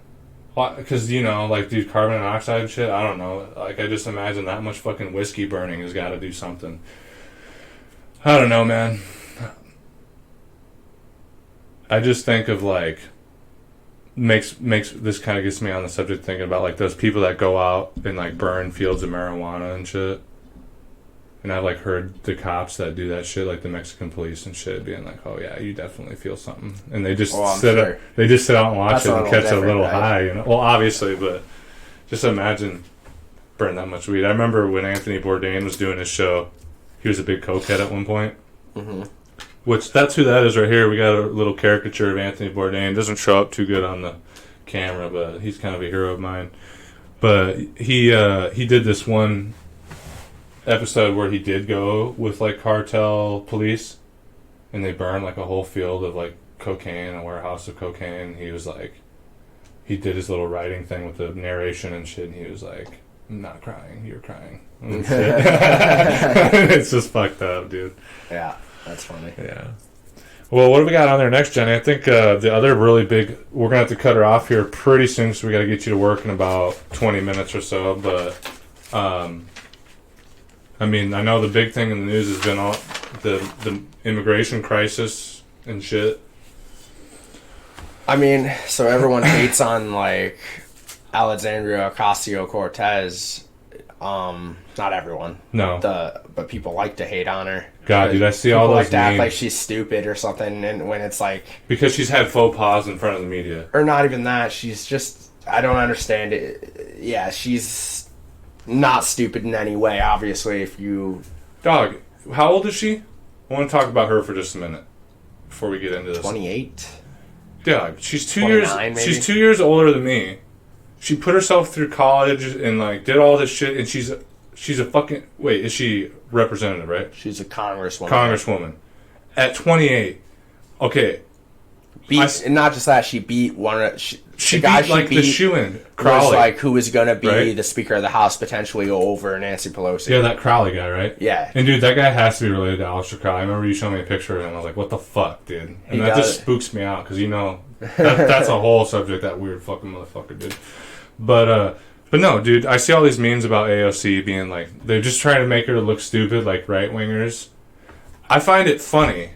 because like dude, carbon monoxide and shit. I don't know. Like I just imagine that much fucking whiskey burning has got to do something. I don't know, man. I just think of like makes this kind of gets me on the subject thinking about like those people that go out and like burn fields of marijuana and shit And I've like heard the cops that do that shit, like the Mexican police and shit, being like, "Oh yeah, you definitely feel something," and they just sit out and watch it and catch a little high, you know. Well, obviously, but just imagine burning that much weed. I remember when Anthony Bourdain was doing his show, he was a big cokehead at one point. Mm-hmm. Which that's who that is right here. We got a little caricature of Anthony Bourdain. Doesn't show up too good on the camera, but he's kind of a hero of mine. But he did this one episode where he did go with like cartel police, and they burned like a whole field of like cocaine, a warehouse of cocaine. He was like, he did his little writing thing with the narration and shit, and he was like, "I'm not crying, you're crying." It's just fucked up, dude. Yeah, that's funny. Yeah. Well, what do we got on there next, Jenny? I think the other really big... We're going to have to cut her off here pretty soon, so we got to get you to work in about 20 minutes or so. But, I mean, I know the big thing in the news has been all the immigration crisis and shit. I mean, so everyone hates on, like, Alexandria Ocasio-Cortez. Not everyone. No. But people like to hate on her. God, dude, I see all those like to act like she's stupid or something, and when it's like... Because she's had faux pas in front of the media. Or not even that. She's just... I don't understand it. Yeah, she's not stupid in any way, obviously, if you... Dog, how old is she? I want to talk about her for just a minute before we get into this. 28? Dog, she's 2 years... Maybe? She's 2 years older than me. She put herself through college and, like, did all this shit, and she's a fucking... Wait, is she representative, right? She's a congresswoman. Congresswoman. At 28. Okay. And not just that, she beat one of... She beat, like, the shoo-in, Crowley. Was, like, who was going to be right? the Speaker of the House, potentially over Nancy Pelosi. Yeah, that Crowley guy, right? Yeah. And, dude, that guy has to be related to Aleister Crowley. I remember you showing me a picture of him. I was like, what the fuck, dude? And that just spooks me out, because, you know, that's a whole subject, that weird fucking motherfucker, dude. But no, dude, I see all these memes about AOC being like, they're just trying to make her look stupid, like right-wingers. I find it funny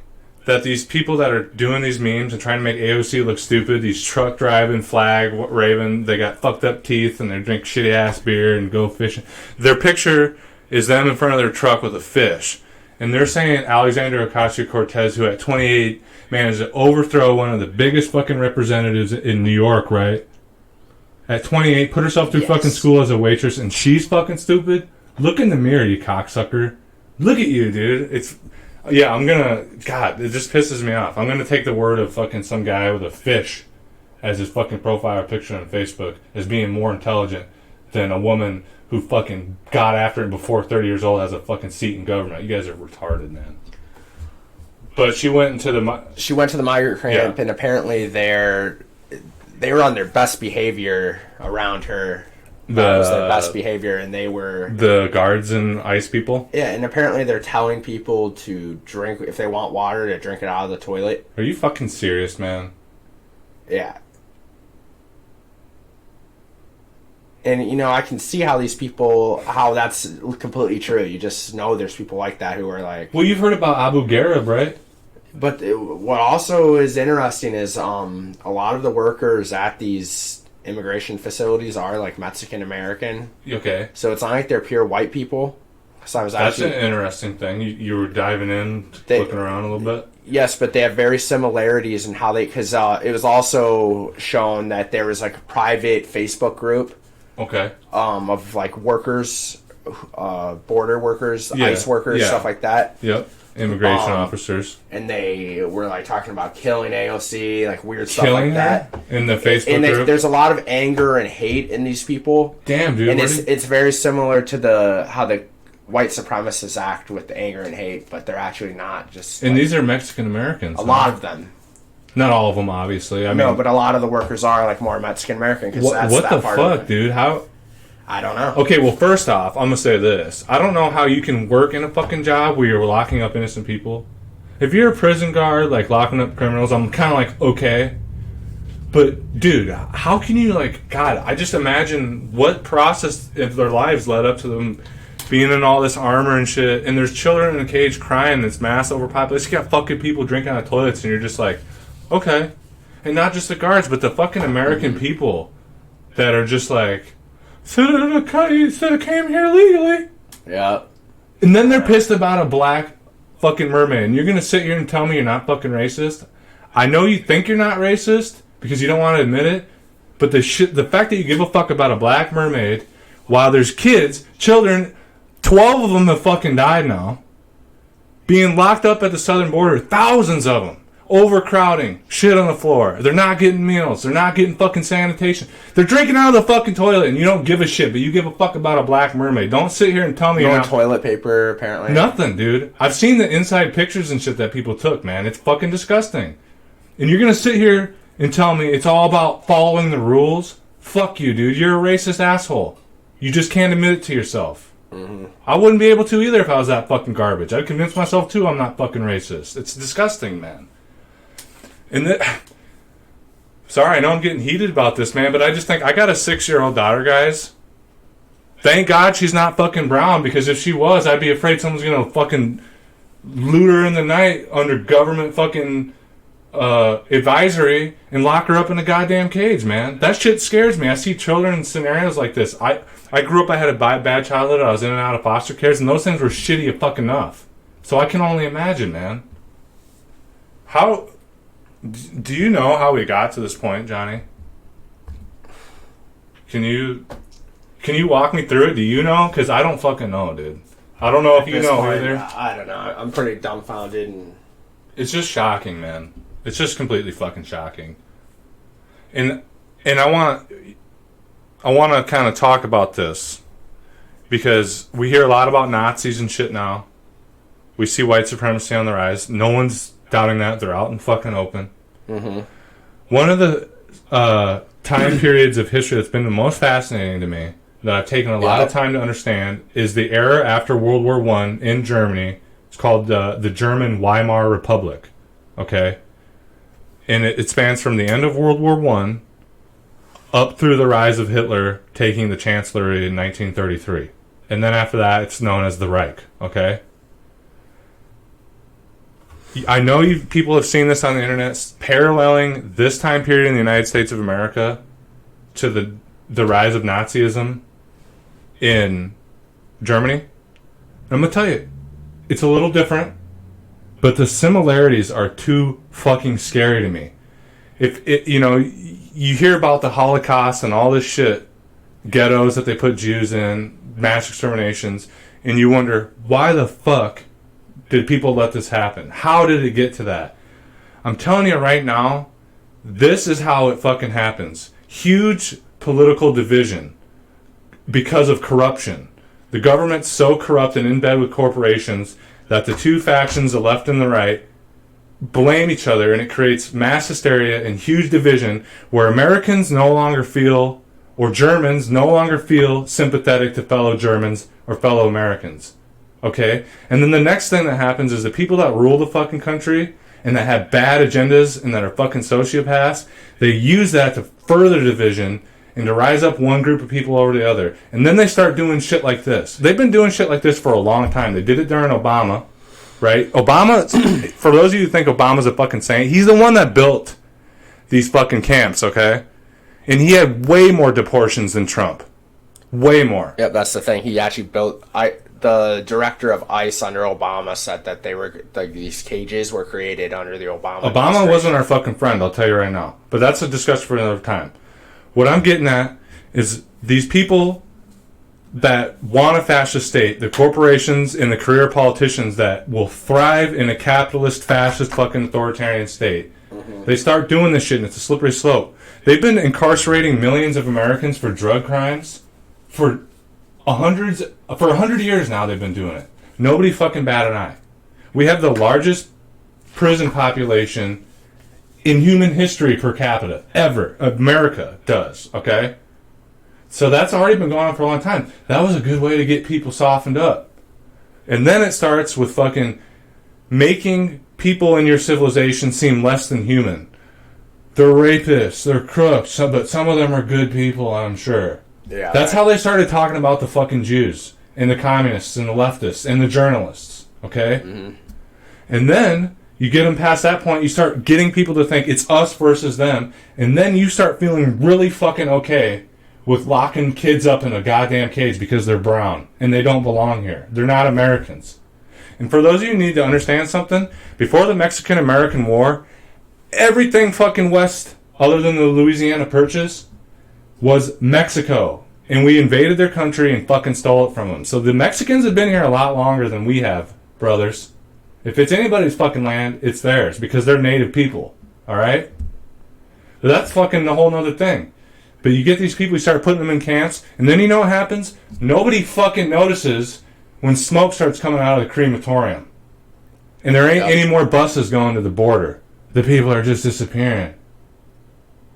that these people that are doing these memes and trying to make AOC look stupid, these truck-driving, flag-raving, they got fucked up teeth and they drink shitty-ass beer and go fishing. Their picture is them in front of their truck with a fish. And they're saying Alexandria Ocasio-Cortez, who at 28 managed to overthrow one of the biggest fucking representatives in New York, right? At 28, put herself through fucking school as a waitress, and she's fucking stupid? Look in the mirror, you cocksucker. Look at you, dude. It's... Yeah, I'm gonna... God, it just pisses me off. I'm gonna take the word of fucking some guy with a fish as his fucking profile picture on Facebook as being more intelligent than a woman who fucking got after it before 30 years old has a fucking seat in government. You guys are retarded, man. But she went into the... She went to the migrant camp, and apparently they were on their best behavior around her. That was their best behavior, and they were... The guards and ICE people? Yeah, and apparently they're telling people to drink, if they want water, to drink it out of the toilet. Are you fucking serious, man? Yeah. And, you know, I can see how these people, how that's completely true. You just know there's people like that who are like... Well, you've heard about Abu Ghraib, right? But what also is interesting is a lot of the workers at these immigration facilities are like Mexican American. Okay. So it's not like they're pure white people. So that's an interesting thing. You were diving in, looking around a little bit. Yes, but they have very similarities in how they... Because it was also shown that there was like a private Facebook group. Okay. Of like workers, border workers, ICE workers, stuff like that. Yep. Immigration officers. And they were like talking about killing AOC, like weird stuff like that. In the Facebook group? There's a lot of anger and hate in these people. Damn, dude. And it's very similar to how the white supremacists act with the anger and hate, but they're actually not just... And these are Mexican Americans. A lot of them. Not all of them, obviously. I mean, no, but a lot of the workers are like more Mexican American. What the fuck, dude? How... I don't know. Okay, well, first off, I'm going to say this. I don't know how you can work in a fucking job where you're locking up innocent people. If you're a prison guard, like, locking up criminals, I'm kind of like, okay. But, dude, how can you, like, God, I just imagine what process of their lives led up to them being in all this armor and shit, and there's children in a cage crying, this mass overpopulation. You got fucking people drinking out of toilets, and you're just like, okay. And not just the guards, but the fucking American people that are just like... Should have came here legally. Yeah. And then they're pissed about a black fucking mermaid. And you're going to sit here and tell me you're not fucking racist? I know you think you're not racist because you don't want to admit it. But the fact that you give a fuck about a black mermaid while there's kids, children, 12 of them have fucking died now, being locked up at the southern border, thousands of them, overcrowding, shit on the floor. They're not getting meals. They're not getting fucking sanitation. They're drinking out of the fucking toilet, and you don't give a shit, but you give a fuck about a black mermaid. Don't sit here and tell me no toilet paper, apparently. Nothing, dude. I've seen the inside pictures and shit that people took, man. It's fucking disgusting. And you're gonna sit here and tell me it's all about following the rules? Fuck you, dude. You're a racist asshole. You just can't admit it to yourself. Mm-hmm. I wouldn't be able to either if I was that fucking garbage. I'd convince myself, too, I'm not fucking racist. It's disgusting, man. And sorry, I know I'm getting heated about this, man, but I just think I got a 6-year-old daughter, guys. Thank God she's not fucking brown, because if she was, I'd be afraid someone's gonna fucking loot her in the night under government fucking advisory and lock her up in a goddamn cage, man. That shit scares me. I see children in scenarios like this. I grew up, I had a bad childhood. I was in and out of foster cares, and those things were shitty fucking enough. So I can only imagine, man. How... Do you know how we got to this point, Johnny? Can you walk me through it? Do you know? Because I don't fucking know, dude. I don't know if you know either. I don't know. I'm pretty dumbfounded. And it's just shocking, man. It's just completely fucking shocking. And I want to kind of talk about this because we hear a lot about Nazis and shit now. We see white supremacy on the rise. No one's doubting that. They're out and fucking open. Mm-hmm. One of the time periods of history that's been the most fascinating to me, that I've taken a lot of time to understand, is the era after World War I in Germany. It's called the German Weimar Republic. Okay? And it spans from the end of World War I up through the rise of Hitler taking the chancellery in 1933. And then after that, it's known as the Reich. Okay? I know people have seen this on the internet, paralleling this time period in the United States of America to the rise of Nazism in Germany. And I'm going to tell you, it's a little different, but the similarities are too fucking scary to me. If you hear about the Holocaust and all this shit, ghettos that they put Jews in, mass exterminations, and you wonder, why the fuck did people let this happen? How did it get to that? I'm telling you right now, this is how it fucking happens. Huge political division because of corruption. The government's so corrupt and in bed with corporations that the two factions, the left and the right, blame each other, and it creates mass hysteria and huge division where Americans no longer feel, or Germans no longer feel sympathetic to fellow Germans or fellow Americans. Okay? And then the next thing that happens is the people that rule the fucking country and that have bad agendas and that are fucking sociopaths, they use that to further division and to rise up one group of people over the other. And then they start doing shit like this. They've been doing shit like this for a long time. They did it during Obama, right? Obama, for those of you who think Obama's a fucking saint, he's the one that built these fucking camps, okay? And he had way more deportations than Trump. Way more. Yep, that's the thing. He actually built... The director of ICE under Obama said that these cages were created under the Obama administration. Wasn't our fucking friend, I'll tell you right now. But that's a discussion for another time. What I'm getting at is these people that want a fascist state, the corporations and the career politicians that will thrive in a capitalist, fascist, fucking authoritarian state. Mm-hmm. They start doing this shit and it's a slippery slope. They've been incarcerating millions of Americans for drug crimes for 100 years now. They've been doing it. Nobody fucking bat an eye. We have the largest prison population in human history per capita ever. America does, okay? So that's already been going on for a long time. That was a good way to get people softened up. And then it starts with fucking making people in your civilization seem less than human. They're rapists, they're crooks, but some of them are good people, I'm sure. Yeah, that's how they started talking about the fucking Jews and the communists and the leftists and the journalists, okay? Mm-hmm. And then you get them past that point, you start getting people to think it's us versus them, and then you start feeling really fucking okay with locking kids up in a goddamn cage because they're brown and they don't belong here. They're not Americans. And for those of you who need to understand something, before the Mexican-American War, everything fucking west, other than the Louisiana Purchase, was Mexico. And we invaded their country and fucking stole it from them. So the Mexicans have been here a lot longer than we have, brothers. If it's anybody's fucking land, it's theirs because they're native people. Alright? So that's fucking a whole nother thing. But you get these people, you start putting them in camps, and then you know what happens? Nobody fucking notices when smoke starts coming out of the crematorium. And there ain't any more buses going to the border. The people are just disappearing.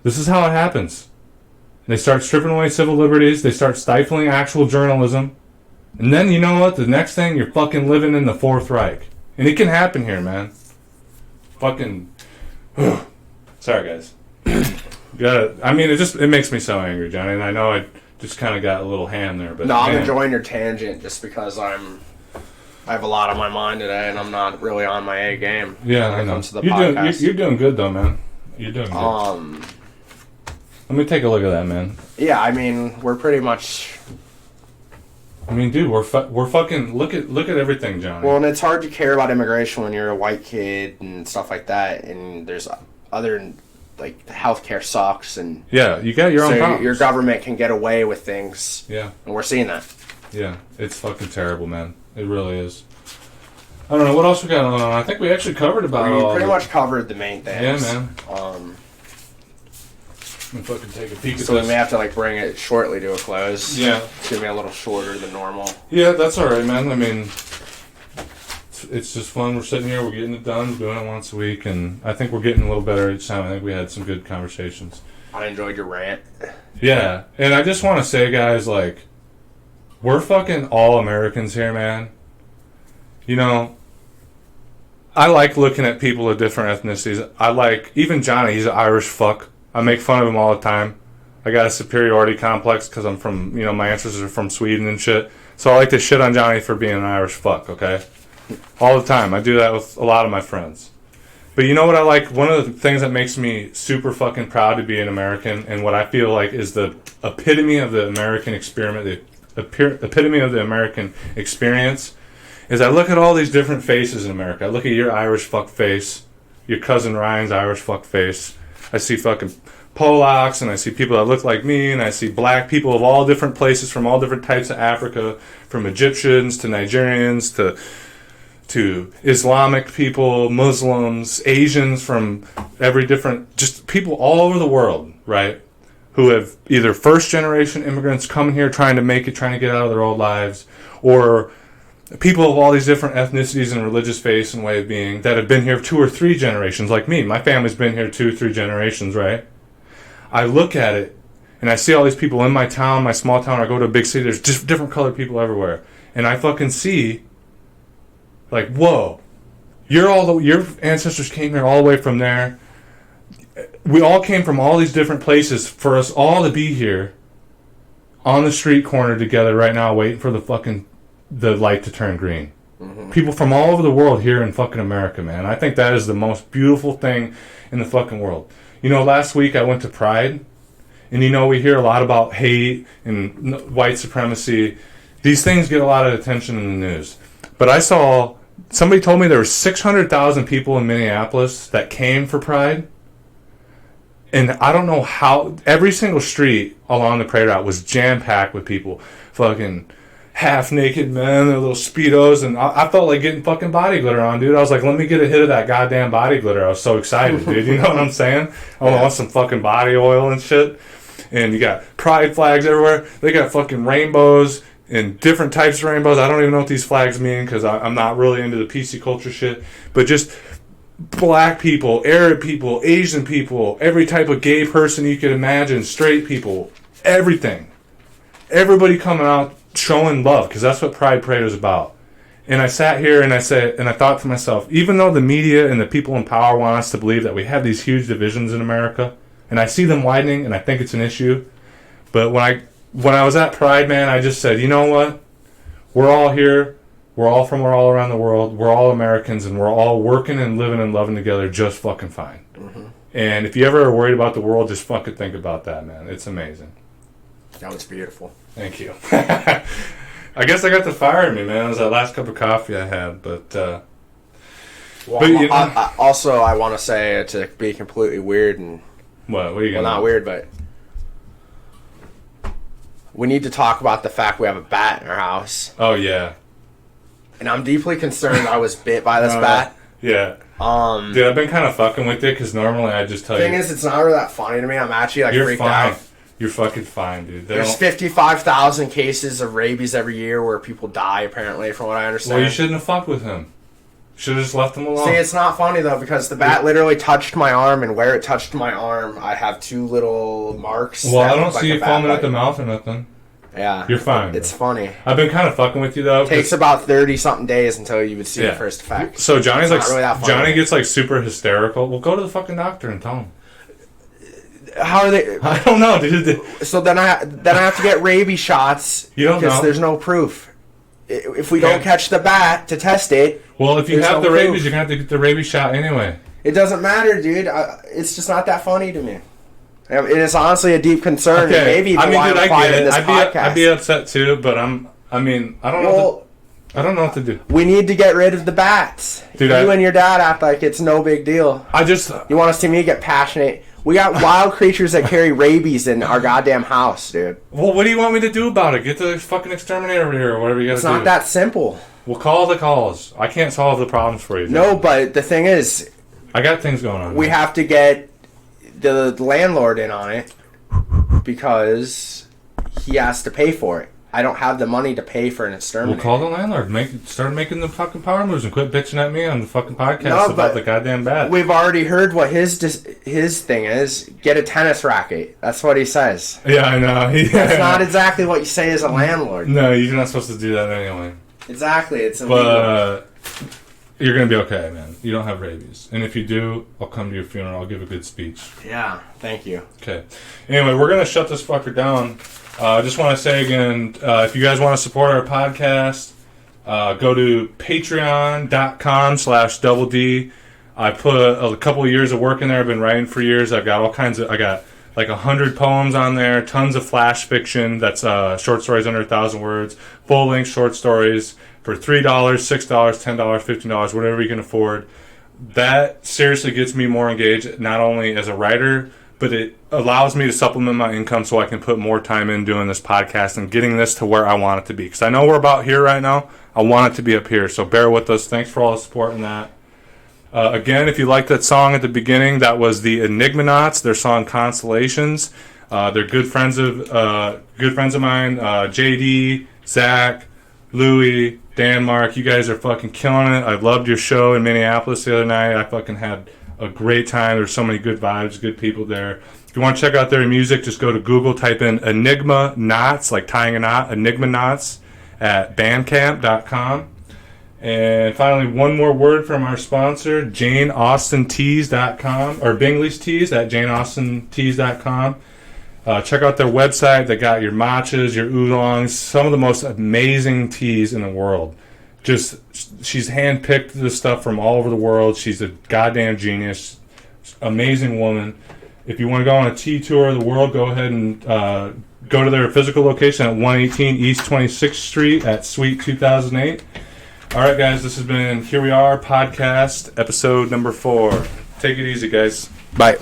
This is how it happens. They start stripping away civil liberties. They start stifling actual journalism. And then, you know what? The next thing, you're fucking living in the Fourth Reich. And it can happen here, man. Fucking... Sorry, guys. It makes me so angry, Johnny. And I know I just kind of got a little ham there. But no, I'm enjoying your tangent just because I have a lot on my mind today, and I'm not really on my A game. Yeah, I know. Comes to the podcast. You're doing good, though, man. You're doing good. Let me take a look at that, man. Yeah, I mean, we're pretty much... I mean, dude, we're fucking... Look at everything, Johnny. Well, and it's hard to care about immigration when you're a white kid and stuff like that, and there's other... Like, the healthcare sucks, and... Yeah, you got your own problems. Your government can get away with things. Yeah. And we're seeing that. Yeah, it's fucking terrible, man. It really is. I don't know, what else we got on? I think we actually covered about all... We pretty much covered the main things. Yeah, man. Let me fucking take a peek at this. So we may have to, like, bring it shortly to a close. Yeah. It's going to be a little shorter than normal. Yeah, that's alright, man. I mean... It's just fun. We're sitting here, we're getting it done, doing it once a week, and I think we're getting a little better each time. I think we had some good conversations. I enjoyed your rant. Yeah, and I just want to say, guys, like, we're fucking all Americans here, man. You know, I like looking at people of different ethnicities. I like, even Johnny, he's an Irish fuck. I make fun of him all the time. I got a superiority complex because I'm from, you know, my ancestors are from Sweden and shit. So I like to shit on Johnny for being an Irish fuck, okay? All the time. I do that with a lot of my friends. But you know what I like? One of the things that makes me super fucking proud to be an American, and what I feel like is the epitome of the American experiment, the epitome of the American experience, is I look at all these different faces in America. I look at your Irish fuck face, your cousin Ryan's Irish fuck face. I see fucking Polacks, and I see people that look like me, and I see black people of all different places from all different types of Africa, from Egyptians to Nigerians to Islamic people, Muslims, Asians from every different, just people all over the world, right? Who have either first generation immigrants coming here trying to get out of their old lives, or people of all these different ethnicities and religious faiths and way of being that have been here 2 or 3 generations, like me. My family's been here 2 or 3 generations, right? I look at it and I see all these people in my town, my small town. I go to a big city, there's just different colored people everywhere. And I fucking see, like, whoa, your ancestors came here all the way from there. We all came from all these different places for us all to be here on the street corner together right now waiting for the light to turn green. Mm-hmm. People from all over the world here in fucking America, man. I think that is the most beautiful thing in the fucking world. You know, last week I went to Pride, and you know, we hear a lot about hate and white supremacy. These things get a lot of attention in the news. But somebody told me there were 600,000 people in Minneapolis that came for Pride. And I don't know how, every single street along the parade route was jam-packed with people. Fucking half-naked men, their little Speedos, and I felt like getting fucking body glitter on, dude. I was like, let me get a hit of that goddamn body glitter. I was so excited, dude. You know what I'm saying? I want some fucking body oil and shit. And you got pride flags everywhere. They got fucking rainbows and different types of rainbows. I don't even know what these flags mean because I'm not really into the PC culture shit. But just black people, Arab people, Asian people, every type of gay person you could imagine, straight people, everything. Everybody coming out showing love, because that's what Pride Parade is about. And I sat here and I thought to myself, even though the media and the people in power want us to believe that we have these huge divisions in America, and I see them widening, and I think it's an issue, but when I was at Pride, man, I just said, you know what? We're all here. We're all around the world. We're all Americans, and we're all working and living and loving together just fucking fine. Mm-hmm. And if you ever are worried about the world, just fucking think about that, man. It's amazing. That was beautiful. Thank you. I guess I got the fire in me, man. It was that last cup of coffee I had, but... Well, but you know, I want to say to be completely weird and... What are you well, not weird, but... We need to talk about the fact we have a bat in our house. Oh, yeah. And I'm deeply concerned I was bit by this bat. Yeah. Dude, I've been kind of fucking with it because normally I just tell you... The thing is, it's not really that funny to me. I'm actually like You're freaked fine. out. You're fucking fine, dude. There's 55,000 cases of rabies every year where people die, apparently, from what I understand. Well, you shouldn't have fucked with him. Should have just left him alone. See, it's not funny, though, because the bat literally touched my arm, and where it touched my arm, I have 2 little marks. Well, I don't see you foaming at the mouth or nothing. Yeah. You're fine. It's funny. I've been kind of fucking with you, though. It takes about 30-something days until you would see the first effect. So Johnny's like, really that funny. Johnny gets like super hysterical. Well, go to the fucking doctor and tell him. How are they? I don't know, dude. So then I have to get rabies shots. You don't know. Because there's no proof. If we don't catch the bat to test it... Well, if you have the rabies, you're going to have to get the rabies shot anyway. It doesn't matter, dude. It's just not that funny to me. It is honestly a deep concern. Okay. Maybe even I why I'm quiet in this podcast. I'd be upset too, but I don't know. I don't know what to do. We need to get rid of the bats. Dude, you and your dad act like it's no big deal. You want to see me get passionate? We got wild creatures that carry rabies in our goddamn house, dude. Well, what do you want me to do about it? Get the fucking exterminator over here or whatever you got to do. It's not that simple. We'll call the calls. I can't solve the problems for you. No, but the thing is... I got things going on. We have to get the landlord in on it because he has to pay for it. I don't have the money to pay for an exterminator. We'll call the landlord. Start making the fucking power moves and quit bitching at me on the fucking podcast about the goddamn bat. We've already heard what his thing is. Get a tennis racket. That's what he says. Yeah, I know. That's not exactly what you say as a landlord. No, you're not supposed to do that anyway. Exactly. It's illegal. But you're going to be okay, man. You don't have rabies. And if you do, I'll come to your funeral. I'll give a good speech. Yeah, thank you. Okay. Anyway, we're going to shut this fucker down. I just want to say again, if you guys want to support our podcast, go to patreon.com/double D. I put a couple of years of work in there. I've been writing for years. I got like 100 poems on there, tons of flash fiction. That's short stories under 1,000 words, full-length short stories for $3, $6, $10, $15, whatever you can afford. That seriously gets me more engaged, not only as a writer, but it allows me to supplement my income so I can put more time in doing this podcast and getting this to where I want it to be. Because I know we're about here right now. I want it to be up here. So bear with us. Thanks for all the support in that. Again, if you liked that song at the beginning, that was the Enigmaknots, their song Constellations. They're good friends of mine, JD, Zach, Louie, Dan, Mark. You guys are fucking killing it. I loved your show in Minneapolis the other night. I fucking had a great time. There's so many good vibes, good people there. If you want to check out their music, just go to Google, type in Enigmaknots, like tying a knot, Enigmaknots at bandcamp.com. And finally, one more word from our sponsor, JaneAustinTees.com, or Bingley's Tees at JaneAustinTees.com. Check out their website. They got your matchas, your oolongs, some of the most amazing teas in the world. Just, she's handpicked this stuff from all over the world. She's a goddamn genius, amazing woman. If you want to go on a tea tour of the world, go ahead and go to their physical location at 118 East 26th Street at Suite 2008. All right, guys, this has been Here We Are Podcast, episode number 4. Take it easy, guys. Bye.